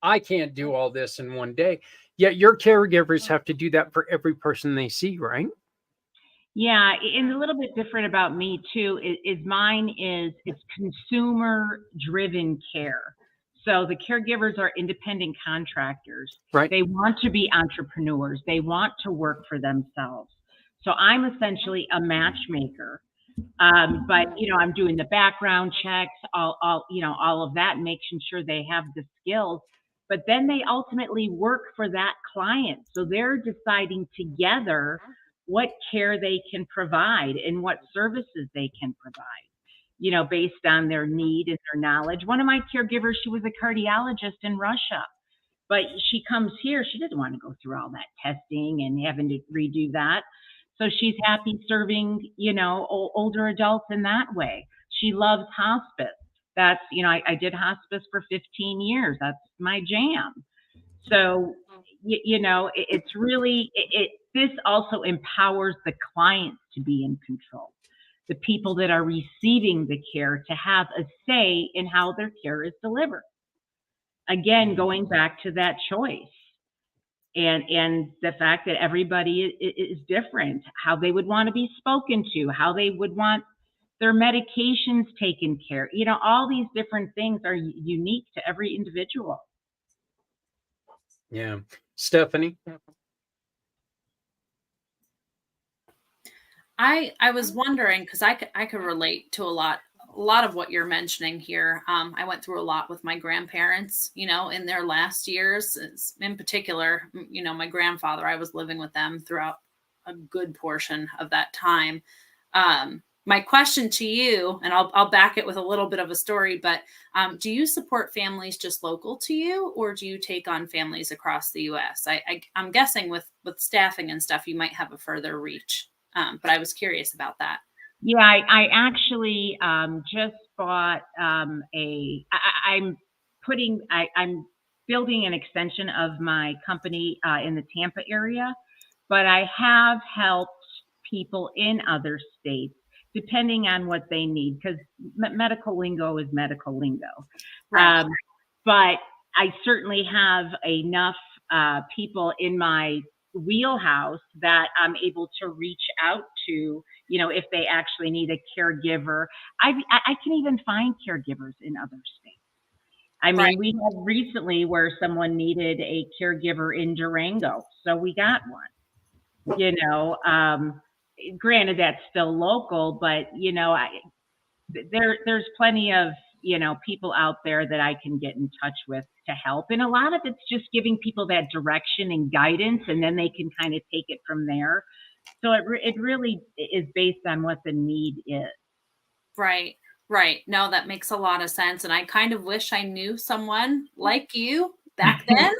I can't do all this in one day." Yet your caregivers have to do that for every person they see, right? Yeah, and a little bit different about me too is mine is it's consumer driven care. So the caregivers are independent contractors. Right. They want to be entrepreneurs. They want to work for themselves. So I'm essentially a matchmaker. But you know, I'm doing the background checks, all of that, making sure they have the skills. But then they ultimately work for that client. So they're deciding together what care they can provide and what services they can provide, you know, based on their need and their knowledge. One of my caregivers, she was a cardiologist in Russia, but she comes here, she doesn't want to go through all that testing and having to redo that. So she's happy serving, you know, older adults in that way. She loves hospice. That's, you know, I did hospice for 15 years. That's my jam. So, you know, it's really, this also empowers the clients to be in control. The people that are receiving the care to have a say in how their care is delivered. Again, going back to that choice. And the fact that everybody is different, how they would want to be spoken to, how they would want their medications taken care. All these different things are unique to every individual. Yeah. Stephanie? I was wondering, because I could relate to a lot of what you're mentioning here. I went through a lot with my grandparents, in their last years. In particular, my grandfather, I was living with them throughout a good portion of that time. My question to you, and I'll back it with a little bit of a story, but do you support families just local to you, or do you take on families across the U.S.? I'm guessing with staffing and stuff, you might have a further reach, but I was curious about that. Yeah, I actually just bought I'm building an extension of my company in the Tampa area, but I have helped people in other states depending on what they need, because medical lingo is medical lingo. Right. But I certainly have enough people in my wheelhouse that I'm able to reach out to, if they actually need a caregiver. I can even find caregivers in other states. I mean, Right. we had recently where someone needed a caregiver in Durango, so we got one. Granted, that's still local, but there's plenty of people out there that I can get in touch with to help, and a lot of it's just giving people that direction and guidance, and then they can kind of take it from there. So it really is based on what the need is. Right. No, that makes a lot of sense, and I kind of wish I knew someone like you back then.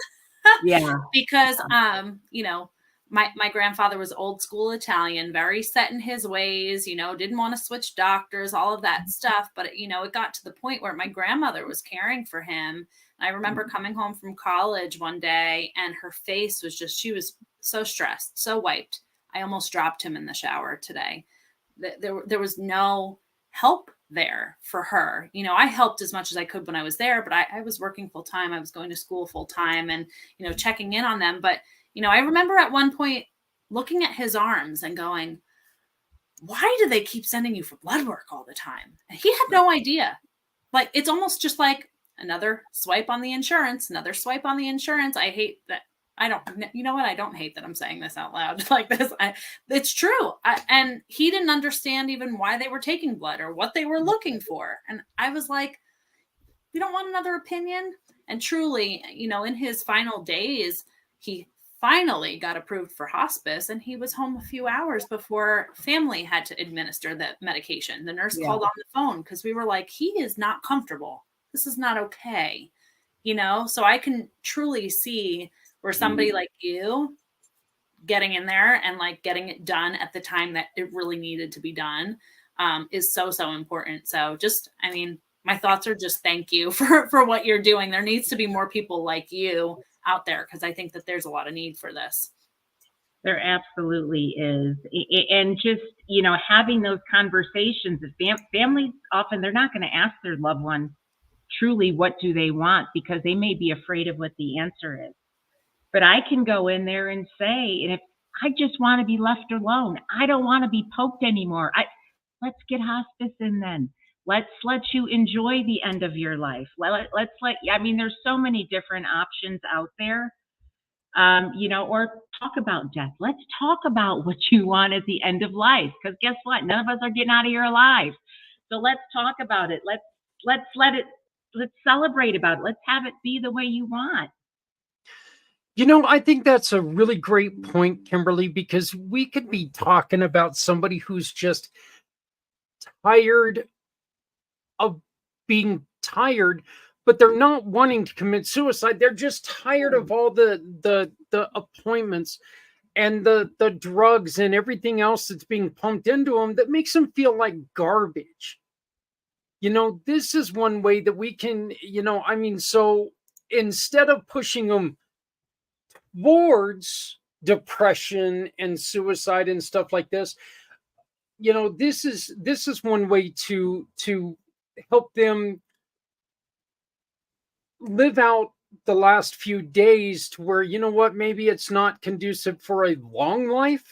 Yeah. Because my grandfather was old school Italian, very set in his ways, didn't want to switch doctors, all of that stuff. But, it got to the point where my grandmother was caring for him. I remember coming home from college one day and her face was she was so stressed, so wiped. I almost dropped him in the shower today. There was no help there for her. I helped as much as I could when I was there, but I was working full time. I was going to school full time and, checking in on them. But I remember at one point looking at his arms and going, why do they keep sending you for blood work all the time? And he had no idea. Like, it's almost just like another swipe on the insurance, another swipe on the insurance. I hate that. I don't hate that I'm saying this out loud like this. It's true. And he didn't understand even why they were taking blood or what they were looking for. And I was like, we don't want another opinion. And truly, in his final days, he finally got approved for hospice, and he was home a few hours before family had to administer the medication. The nurse called on the phone because we were like, he is not comfortable. This is not okay. So I can truly see where somebody like you getting in there and like getting it done at the time that it really needed to be done is so important. So my thoughts are just thank you for what you're doing. There needs to be more people like you out there, because I think that there's a lot of need for this. There absolutely is. And just, having those conversations, families often, they're not going to ask their loved one truly what do they want, because they may be afraid of what the answer is. But I can go in there and say, and if I just want to be left alone, I don't want to be poked anymore. Let's get hospice in then. Let's let you enjoy the end of your life. There's so many different options out there, or talk about death. Let's talk about what you want at the end of life, because guess what? None of us are getting out of here alive. So let's talk about it. Let's celebrate about it. Let's have it be the way you want. I think that's a really great point, Kimberly, because we could be talking about somebody who's just tired of being tired, but they're not wanting to commit suicide. They're just tired of all the appointments and the drugs and everything else that's being pumped into them that makes them feel like garbage. This is one way that we can, so instead of pushing them towards depression and suicide and stuff like this, this is one way to help them live out the last few days to where, maybe it's not conducive for a long life,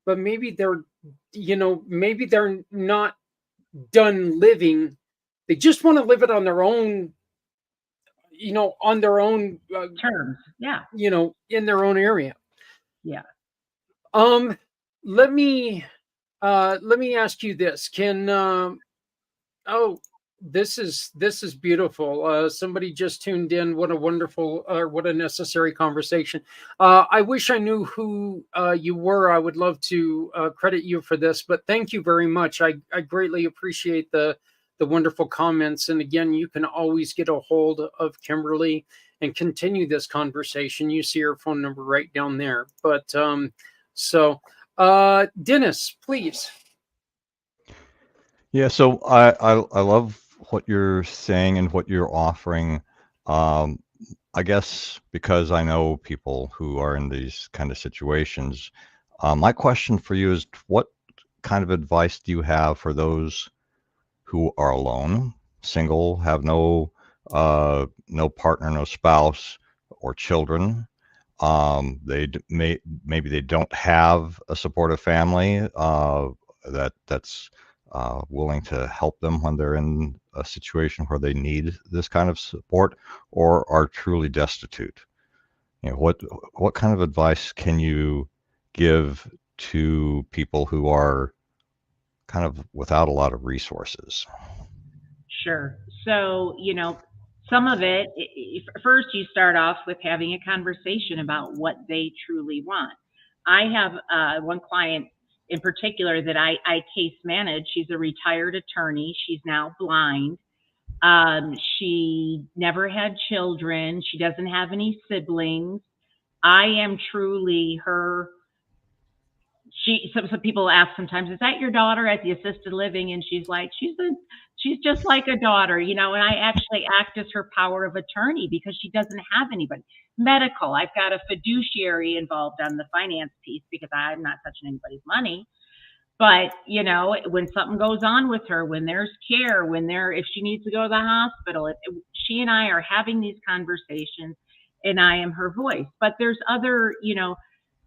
but maybe they're not done living. They just want to live it on their own, on their own terms. Yeah. In their own area. Yeah. Let me ask you this. This is beautiful. Somebody just tuned in. What a wonderful, what a necessary conversation. I wish I knew who you were. I would love to credit you for this, but thank you very much. I greatly appreciate the wonderful comments. And again, you can always get a hold of Kimberly and continue this conversation. You see her phone number right down there. But Dennis, please. Yeah, so I love what you're saying and what you're offering. I guess because I know people who are in these kind of situations, my question for you is, what kind of advice do you have for those who are alone, single, have no partner, no spouse or children? Maybe they don't have a supportive family that's willing to help them when they're in a situation where they need this kind of support, or are truly destitute. What kind of advice can you give to people who are kind of without a lot of resources? Sure. So, some of it, first you start off with having a conversation about what they truly want. I have one client in particular that I case manage. She's a retired attorney. She's now blind. She never had children. She doesn't have any siblings. I am truly her. Some people ask sometimes, is that your daughter at the assisted living? And she's like, she's just like a daughter, and I actually act as her power of attorney because she doesn't have anybody. Medical, I've got a fiduciary involved on the finance piece because I'm not touching anybody's money. But, when something goes on with her, when there's care, if she needs to go to the hospital, she and I are having these conversations and I am her voice. But there's other,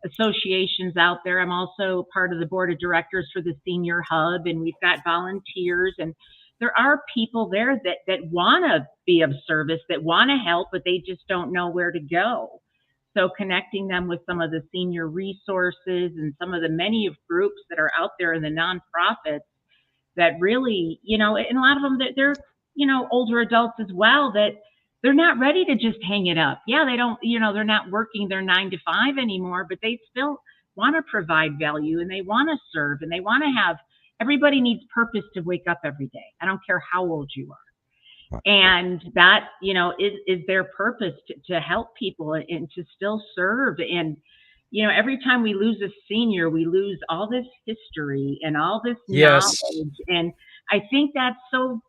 associations out there. I'm also part of the board of directors for the Senior Hub, and we've got volunteers, and there are people there that want to be of service, that want to help, but they just don't know where to go. So connecting them with some of the senior resources and some of the many of groups that are out there in the nonprofits that really, and a lot of them, they're, older adults as well, that they're not ready to just hang it up. Yeah, they don't, they're not working their 9 to 5 anymore, but they still want to provide value and they want to serve and they want to have, everybody needs purpose to wake up every day. I don't care how old you are. And that, is their purpose to help people and to still serve. And, every time we lose a senior, we lose all this history and all this Yes. knowledge. And I think that's so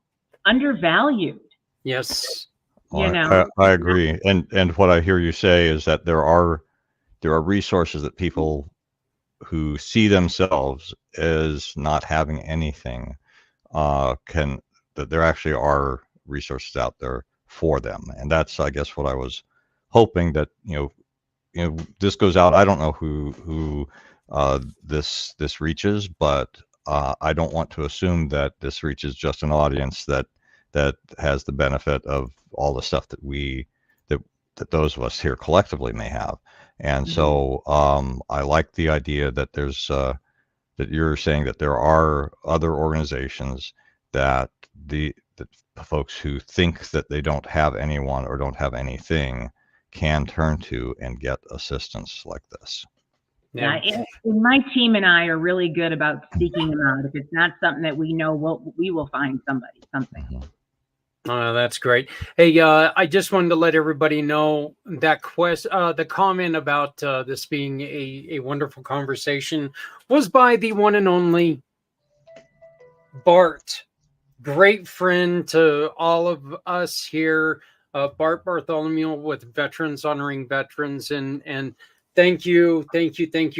undervalued. Yes. I agree. And what I hear you say is that there are resources that people who see themselves as not having anything that there actually are resources out there for them. And that's, I guess, what I was hoping that, this goes out. I don't know who this reaches, but I don't want to assume that this reaches just an audience that has the benefit of all the stuff that those of us here collectively may have. And so I like the idea that there's that you're saying that there are other organizations that the folks who think that they don't have anyone or don't have anything can turn to and get assistance like this. Yeah, and my team and I are really good about seeking them out. If it's not something that we know, we will find something. That's great. Hey, I just wanted to let everybody know that the comment about this being a wonderful conversation was by the one and only Bart. Great friend to all of us here, Bart Bartholomew with Veterans Honoring Veterans, and thank you,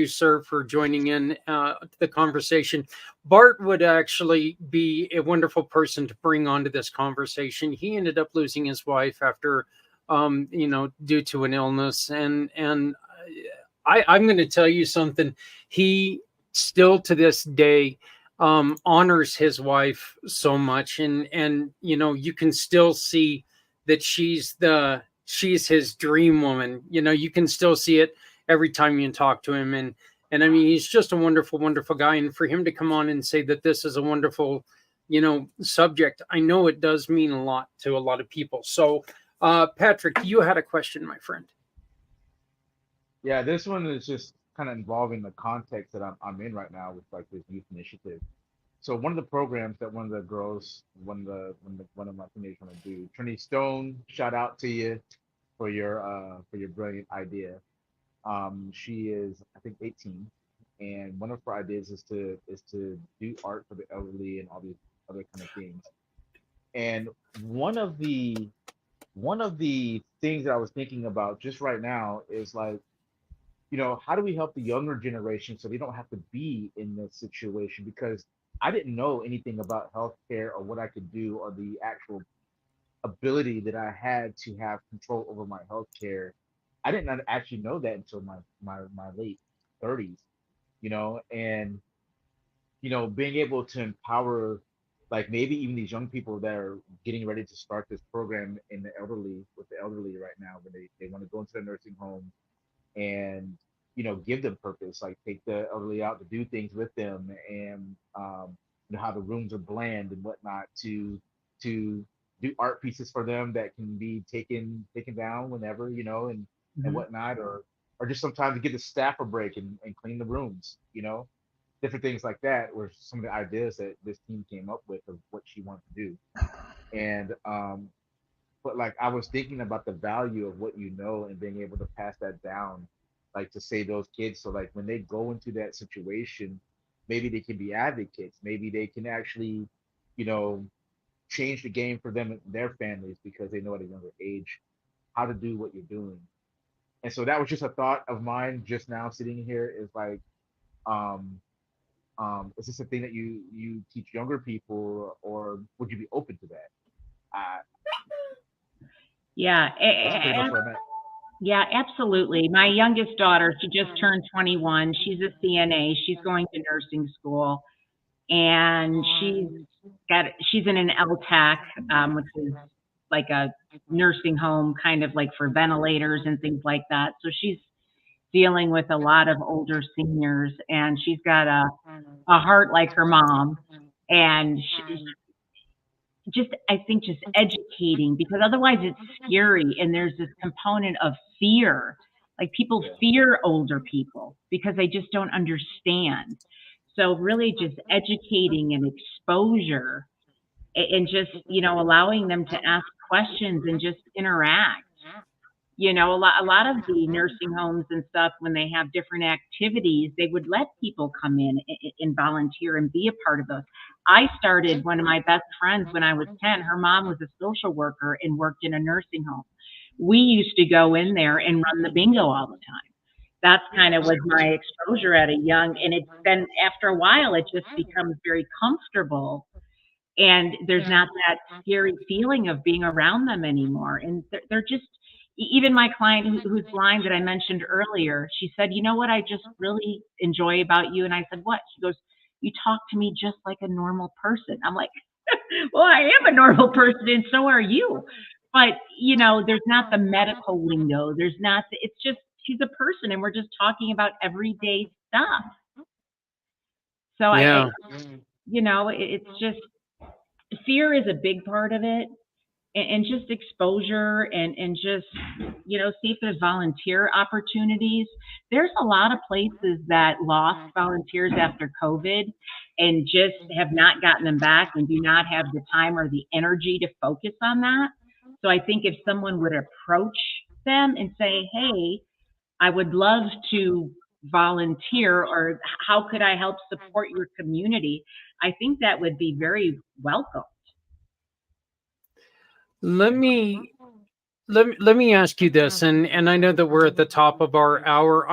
sir, for joining in the conversation. Bart would actually be a wonderful person to bring onto this conversation. He ended up losing his wife after, due to an illness, and I'm going to tell you something. He still to this day honors his wife so much, and you can still see that she's his dream woman. You can still see it every time you talk to him, and I mean, he's just a wonderful, wonderful guy. And for him to come on and say that this is a wonderful, subject, I know it does mean a lot to a lot of people. So, Patrick, you had a question, my friend. Yeah, this one is just kind of involving the context that I'm in right now with like this youth initiative. So one of the programs that one of the girls, one of my teenagers want to do, Trinity Stone, shout out to you for your brilliant idea. She is, I think, 18, and one of her ideas is to do art for the elderly and all these other kind of things. And one of the things that I was thinking about just right now is like, how do we help the younger generation so they don't have to be in this situation? Because I didn't know anything about healthcare or what I could do or the actual ability that I had to have control over my healthcare. I did not actually know that until my late 30s, and being able to empower like maybe even these young people that are getting ready to start this program with the elderly right now, when they want to go into the nursing home and give them purpose, like take the elderly out to do things with them, and how the rooms are bland and whatnot, to do art pieces for them that can be taken down whenever, and whatnot, or just sometimes to give the staff a break and clean the rooms, different things like that were some of the ideas that this team came up with of what she wanted to do. And but like I was thinking about the value of what and being able to pass that down, like to say those kids, so like when they go into that situation, maybe they can be advocates, maybe they can actually change the game for them and their families, because they know at a younger age how to do what you're doing. And so that was just a thought of mine just now sitting here, is like, is this a thing that you teach younger people, or would you be open to that? Yeah, That's pretty much what I meant. yeah, absolutely. My youngest daughter, she just turned 21. She's a CNA. She's going to nursing school, and she's in an LTAC, which is like a nursing home, kind of like for ventilators and things like that. So she's dealing with a lot of older seniors, and she's got a heart like her mom, and I think just educating, because otherwise it's scary, and there's this component of fear. Like people fear older people because they just don't understand. So really just educating and exposure, and just, allowing them to ask questions and just interact. A lot of the nursing homes and stuff, when they have different activities, they would let people come in and volunteer and be a part of those. I started, one of my best friends when I was 10, her mom was a social worker and worked in a nursing home. We used to go in there and run the bingo all the time. That's kind of was my exposure at a young, and it's been, after a while, it just becomes very comfortable, and there's not that scary feeling of being around them anymore. And they're just, even my client who's blind that I mentioned earlier, she said, "You know what I just really enjoy about you?" And I said, "What?" She goes, "You talk to me just like a normal person." I'm like, well, I am a normal person, and so are you. But, there's not the medical lingo. There's not, it's just, she's a person, and we're just talking about everyday stuff. So Yeah. it's just, fear is a big part of it. And just exposure, and just, see if there's volunteer opportunities. There's a lot of places that lost volunteers after COVID and just have not gotten them back, and do not have the time or the energy to focus on that. So I think if someone would approach them and say, "Hey, I would love to volunteer," or "How could I help support your community?" I think that would be very welcome. Let me ask you this, and I know that we're at the top of our hour.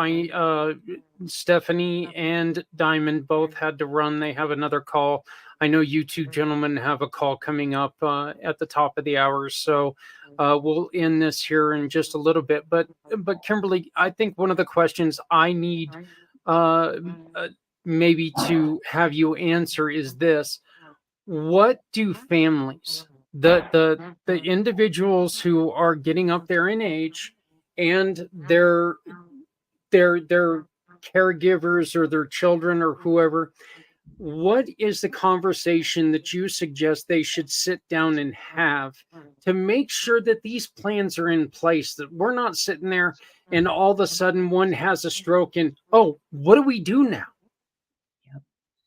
Stephanie and Diamond both had to run. They have another call. I know you two gentlemen have a call coming up at the top of the hour, so we'll end this here in just a little bit. But Kimberly, I think one of the questions I need maybe to have you answer is this: what do families, the individuals who are getting up there in age, and their caregivers or their children or whoever, what is the conversation that you suggest they should sit down and have to make sure that these plans are in place, that we're not sitting there and all of a sudden one has a stroke and, oh, what do we do now?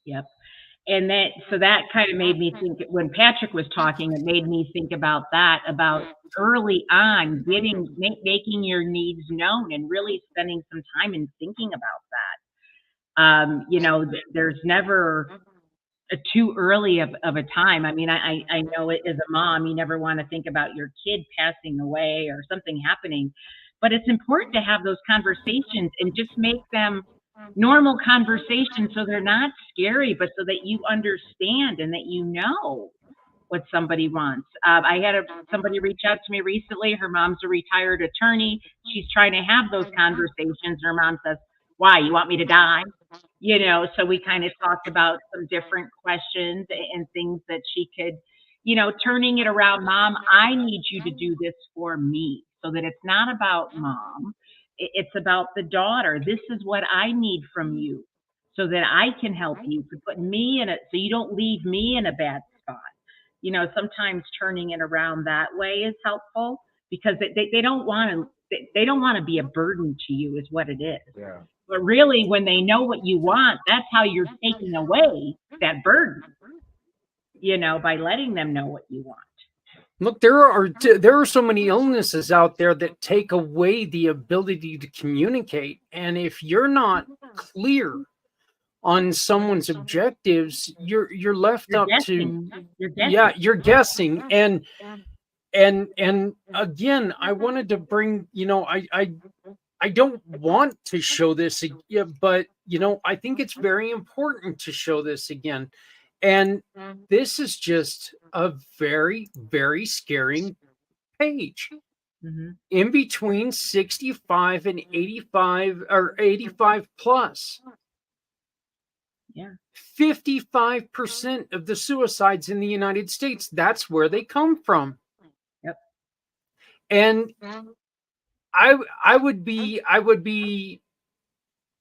Yep. And that kind of made me think, when Patrick was talking, it made me think about that, about early on making your needs known and really spending some time and thinking about that. There's never too early of a time. I mean, I know it as a mom, you never want to think about your kid passing away or something happening, but it's important to have those conversations and just make them normal conversations, so they're not scary, but so that you understand and that you know what somebody wants. I had somebody reach out to me recently. Her mom's a retired attorney. She's trying to have those conversations. Her mom says, "Why? You want me to die?" So we kind of talked about some different questions and things that she could, turning it around. Mom, I need you to do this for me, so that it's not about mom. It's about the daughter. This is what I need from you so that I can help you, to put me in it, so you don't leave me in a bad spot. Sometimes turning it around that way is helpful, because they don't want to be a burden to you, is what it is. Yeah. But really, when they know what you want, that's how you're taking away that burden, by letting them know what you want. Look, there are so many illnesses out there that take away the ability to communicate. And if you're not clear on someone's objectives, you're left You're up guessing. to, You're guessing. yeah, you're guessing. And again, I wanted to bring, I don't want to show this, but I think it's very important to show this again. And this is just a very, very scary page. Mm-hmm. In between 65 and 85, or 85 plus. Yeah. 55% of the suicides in the United States, that's where they come from. Yep. And I would be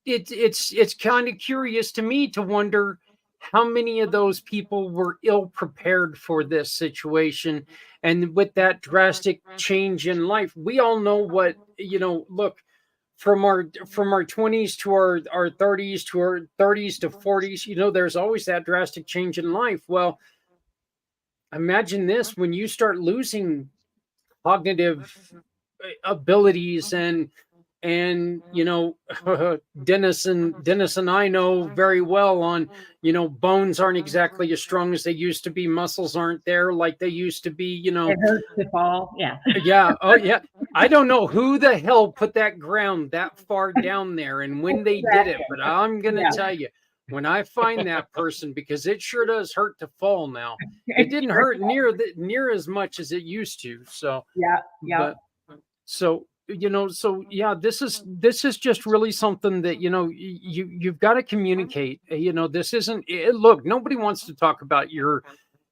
it's kind of curious to me to wonder how many of those people were ill prepared for this situation. And with that drastic change in life, we all know what, look, from our 20s to our 30s, to our 30s to 40s, there's always that drastic change in life. Well, imagine this: when you start losing cognitive abilities and Dennis and I know very well on, bones aren't exactly as strong as they used to be. Muscles aren't there like they used to be, It hurts to fall. Yeah. Yeah. Oh, yeah. I don't know who the hell put that ground that far down there and when they did it, but I'm going to tell you, when I find that person, because it sure does hurt to fall now. It didn't hurt near as much as it used to. So, Yeah. So this is just really something that, you've got to communicate. This isn't, look, nobody wants to talk about your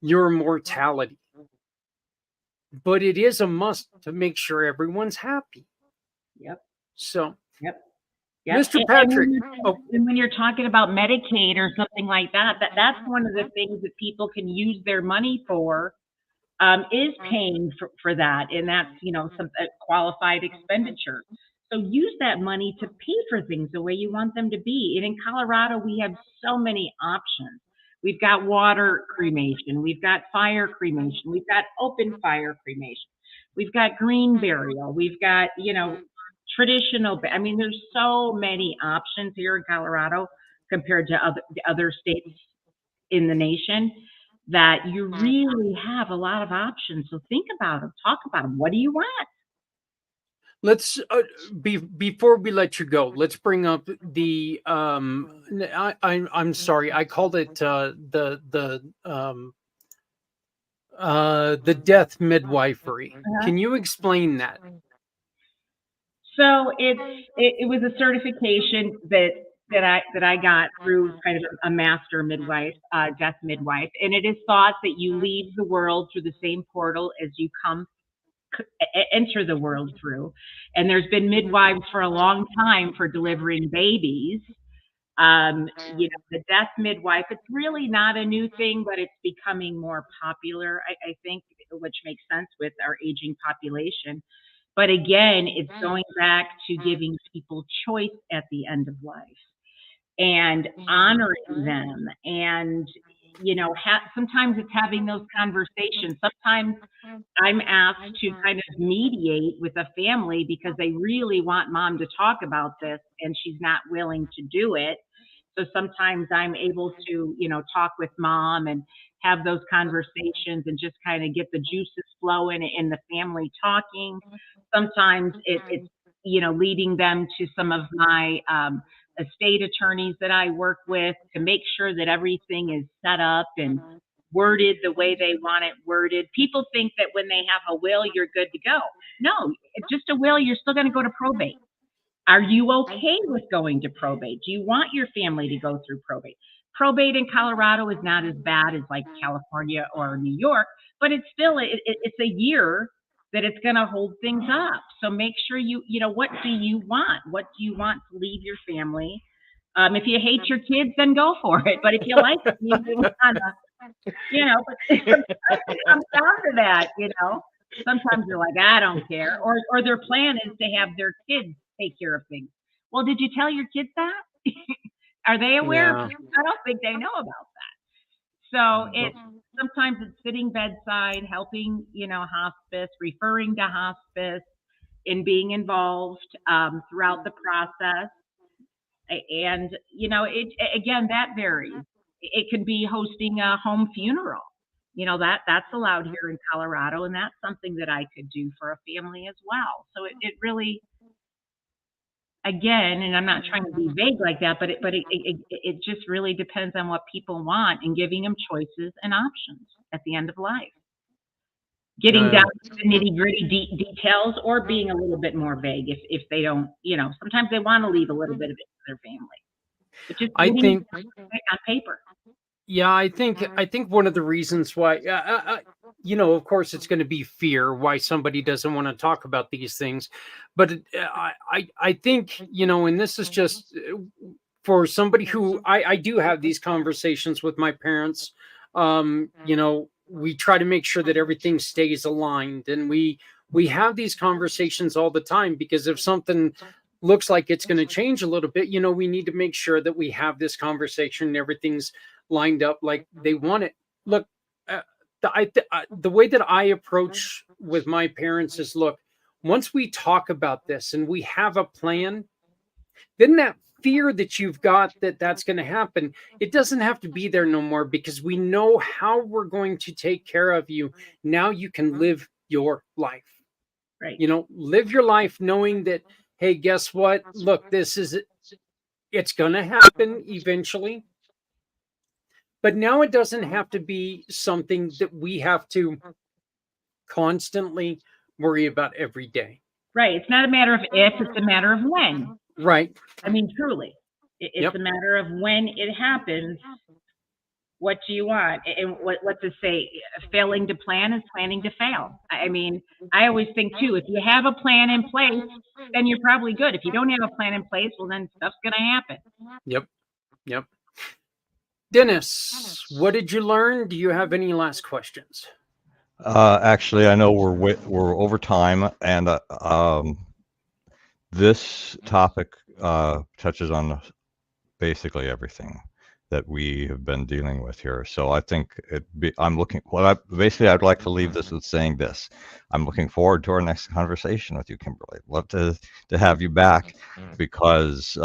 mortality, but it is a must to make sure everyone's happy. Yep. So, Yep. Mr. Patrick. And when you're talking about Medicaid or something like that, that's one of the things that people can use their money for, is paying for that. And that's, some qualified expenditure. So use that money to pay for things the way you want them to be. And in Colorado, we have so many options. We've got water cremation. We've got fire cremation. We've got open fire cremation. We've got green burial. We've got, traditional. I mean, there's so many options here in Colorado compared to other states in the nation, that you really have a lot of options. So think about them, talk about them. What do you want? Let's before we let you go, let's bring up the I'm sorry, I called it the death midwifery. Can you explain that? So it was a certification that that I got through kind of a master midwife, death midwife, and it is thought that you leave the world through the same portal as you enter the world through. And there's been midwives for a long time for delivering babies. The death midwife, it's really not a new thing, but it's becoming more popular, I think, which makes sense with our aging population. But again, it's going back to giving people choice at the end of life and honoring them. And, sometimes it's having those conversations. Sometimes I'm asked to kind of mediate with a family because they really want mom to talk about this and she's not willing to do it. So sometimes I'm able to, talk with mom and have those conversations and just kind of get the juices flowing in the family talking. Sometimes it's, leading them to some of my estate attorneys that I work with to make sure that everything is set up and worded the way they want it worded. People think that when they have a will, you're good to go. No, it's just a will. You're still going to go to probate. Are you okay with going to probate? Do you want your family to go through probate? Probate in Colorado is not as bad as like California or New York, but it's still, it's a year that it's going to hold things up. So make sure what do you want? What do you want to leave your family? If you hate your kids, then go for it. But if you like them, you want to, but it comes down to that, Sometimes they're like, I don't care. Or their plan is to have their kids take care of things. Well, did you tell your kids that? Are they aware? Yeah. I don't think they know about that. So sometimes it's sitting bedside, helping, hospice, referring to hospice, and being involved throughout the process. And, again, that varies. It could be hosting a home funeral. That's allowed here in Colorado, and that's something that I could do for a family as well. So it really, again, and I'm not trying to be vague like that, but it just really depends on what people want and giving them choices and options at the end of life. Getting down to the nitty gritty details, or being a little bit more vague if they don't, sometimes they want to leave a little bit of it to their family. But just I think on paper. Yeah, I think one of the reasons why, of course, it's going to be fear why somebody doesn't want to talk about these things, but I think, and this is just for somebody who I do have these conversations with my parents. We try to make sure that everything stays aligned, and we have these conversations all the time, because if something looks like it's going to change a little bit, we need to make sure that we have this conversation and everything's lined up like they want it. Look, the way that I approach with my parents is, look, once we talk about this and we have a plan, then that fear that you've got that's going to happen, it doesn't have to be there no more, because we know how we're going to take care of you. Now you can live your life. Right. Live your life knowing that, hey, guess what? Look, it's going to happen eventually. But now it doesn't have to be something that we have to constantly worry about every day. Right. It's not a matter of if, it's a matter of when. Right. I mean, truly. It's a matter of when it happens. What do you want? And what to say? Failing to plan is planning to fail. I mean, I always think too, if you have a plan in place, then you're probably good. If you don't have a plan in place, well, then stuff's going to happen. Yep. Dennis, what did you learn? Do you have any last questions? Actually, I know we're over time, and this topic touches on basically everything that we have been dealing with here. So I think I'd like to leave this with saying this. I'm looking forward to our next conversation with you, Kimberly. Love to have you back, because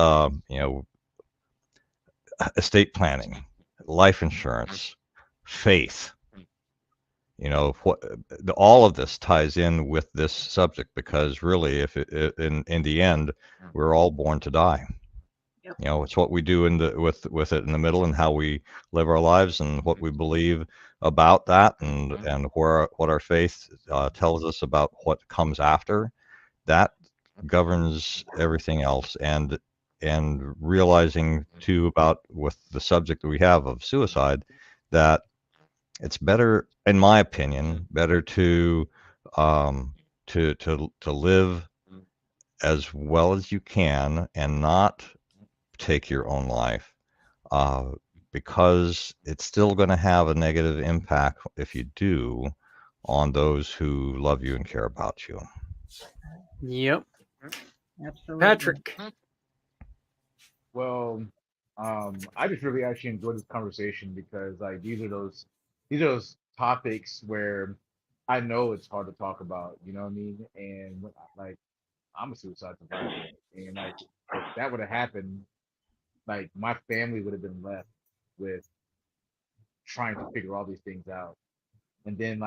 estate planning, life insurance, faith, all of this ties in with this subject, because really, if in the end, we're all born to die. Yep. It's what we do with it in the middle, and how we live our lives, and what we believe about that, and what our faith tells us about what comes after. That governs everything else. And and realizing too about with the subject that we have of suicide, that it's better, in my opinion, better to live as well as you can and not take your own life, because it's still going to have a negative impact if you do on those who love you and care about you. Yep. Absolutely. Patrick. Well, I just really actually enjoyed this conversation because like these are those topics where I know it's hard to talk about, you know what I mean? And like I'm a suicide survivor, and like if that would have happened, like my family would have been left with trying to figure all these things out. And then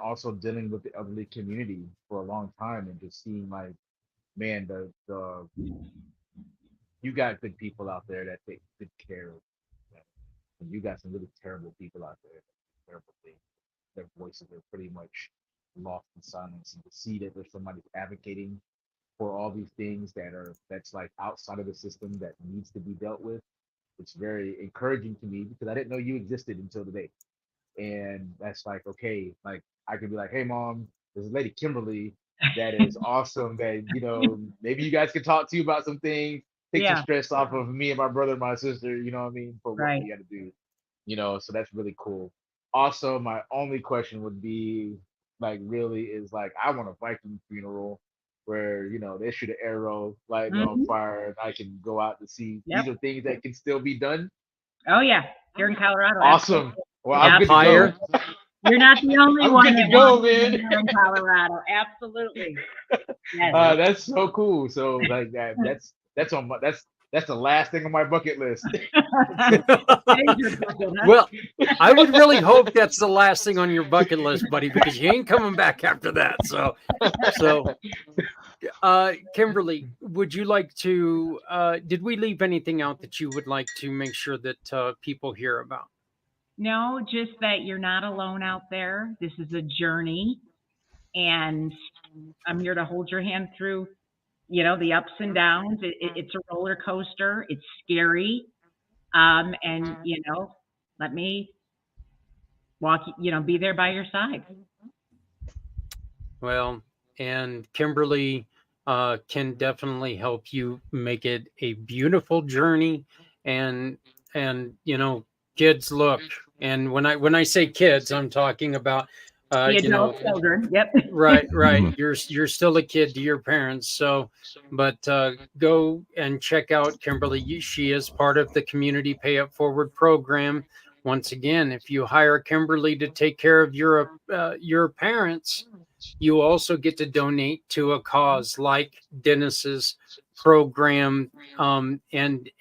also dealing with the elderly community for a long time and just seeing like, man, the you got good people out there that take good care of them. And you got some really terrible people out there that do terrible things. Their voices are pretty much lost in silence. And to see that there's somebody advocating for all these things that's like outside of the system that needs to be dealt with, it's very encouraging to me because I didn't know you existed until today. And that's like, okay, like I could be like, hey mom, there's a lady Kimberly that is awesome that, maybe you guys can talk to you about some things, take some Yeah. stress off of me and my brother and my sister, you know what I mean, for what Right. we got to do, so that's really cool. Also, my only question would be like, really is like, I want a Viking funeral where, they shoot an arrow, light me on Mhm. fire, and I can go out to see. Yep. These are things that can still be done. Oh yeah, here in Colorado. Awesome. Well, I'm Yeah. good to Fire. go. You're not the only I'm one good to that go, wants to man. be here in Colorado. Absolutely. Yes. That's so cool. So like that's on my that's the last thing on my bucket list. Well, I would really hope that's the last thing on your bucket list, buddy, because you ain't coming back after that. So, Kimberly, would you like to? Did we leave anything out that you would like to make sure that people hear about? No, just that you're not alone out there. This is a journey, and I'm here to hold your hand through, the ups and downs. It's a roller coaster. It's scary, and let me walk. Be there by your side. Well, and Kimberly can definitely help you make it a beautiful journey. And kids, look. And when I say kids, I'm talking about The adult children. Yep. right. Mhm. You're still a kid to your parents. So, but go and check out Kimberly. She is part of the Community Pay It Forward program. Once again, if you hire Kimberly to take care of your parents, you also get to donate to a cause like Dennis's program, and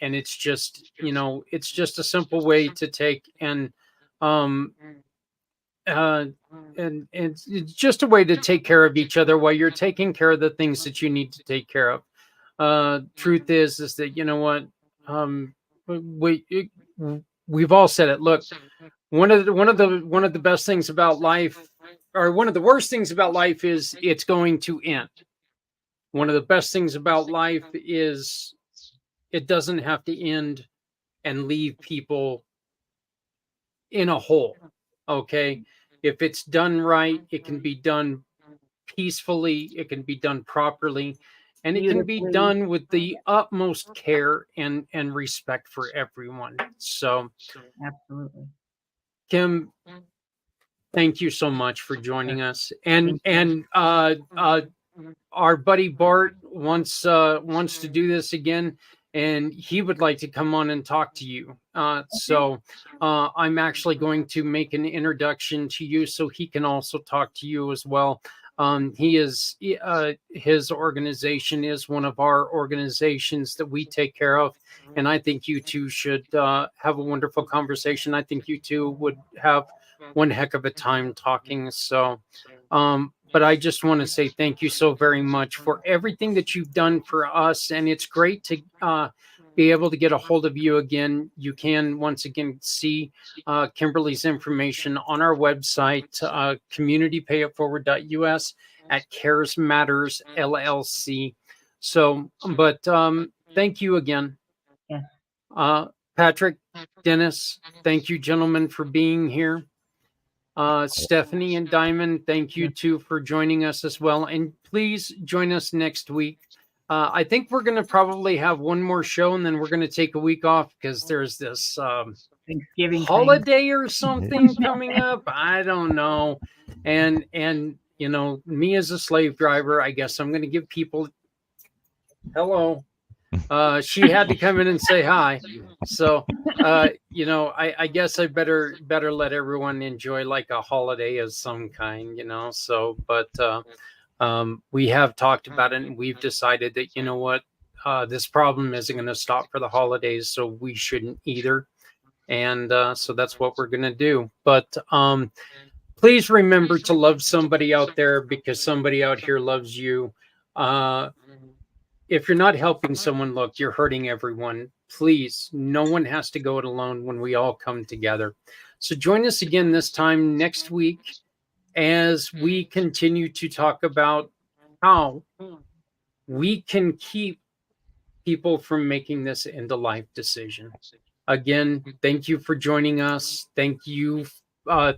it's just it's just a simple way to take um and it's just a way to take care of each other while you're taking care of the things that you need to take care of. Truth is that what, we we've all said it. Look, one of the best things about life, or one of the worst things about life, is it's going to end. One of the best things about life is it doesn't have to end and leave people in a hole. Okay. If it's done right, it can be done peacefully, it can be done properly, and it can be Beautifully. done with the utmost care and respect for everyone. So, Absolutely. Kim, thank you so much for joining us. And our buddy Bart wants to do this again, and he would like to come on and talk to you. So I'm actually going to make an introduction to you so he can also talk to you as well. His organization is one of our organizations that we take care of, and I think you two should have a wonderful conversation. I think you two would have one heck of a time talking. So, but I just want to say thank you so very much for everything that you've done for us, and it's great to be able to get a hold of you again. You can once again see Kimberly's information on our website, communitypayitforward.us at Cares Matters LLC. So, but thank you again. Yes. Patrick, Dennis, thank you, gentlemen, for being here. Stephanie and Diamond, thank you too for joining us as well. And please join us next week. I think we're going to probably have one more show, and then we're going to take a week off because there's this Thanksgiving holiday or something coming up. I don't know. And you know, me as a slave driver, I guess I'm going to give people hello. She had to come in and say hi. So, you know, I guess I better let everyone enjoy like a holiday of some kind, you know. So, but we have talked about it, and we've decided that, you know what, this problem isn't going to stop for the holidays, so we shouldn't either. And so that's what we're going to do. But please remember to love somebody out there, because somebody out here loves you. If you're not helping someone, look, you're hurting everyone. Please, no one has to go it alone when we all come together. So join us again this time next week as we continue to talk about how we can keep people from making this end of life decision. Again, thank you for joining us. Thank you,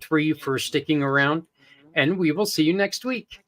three, for sticking around, and we will see you next week.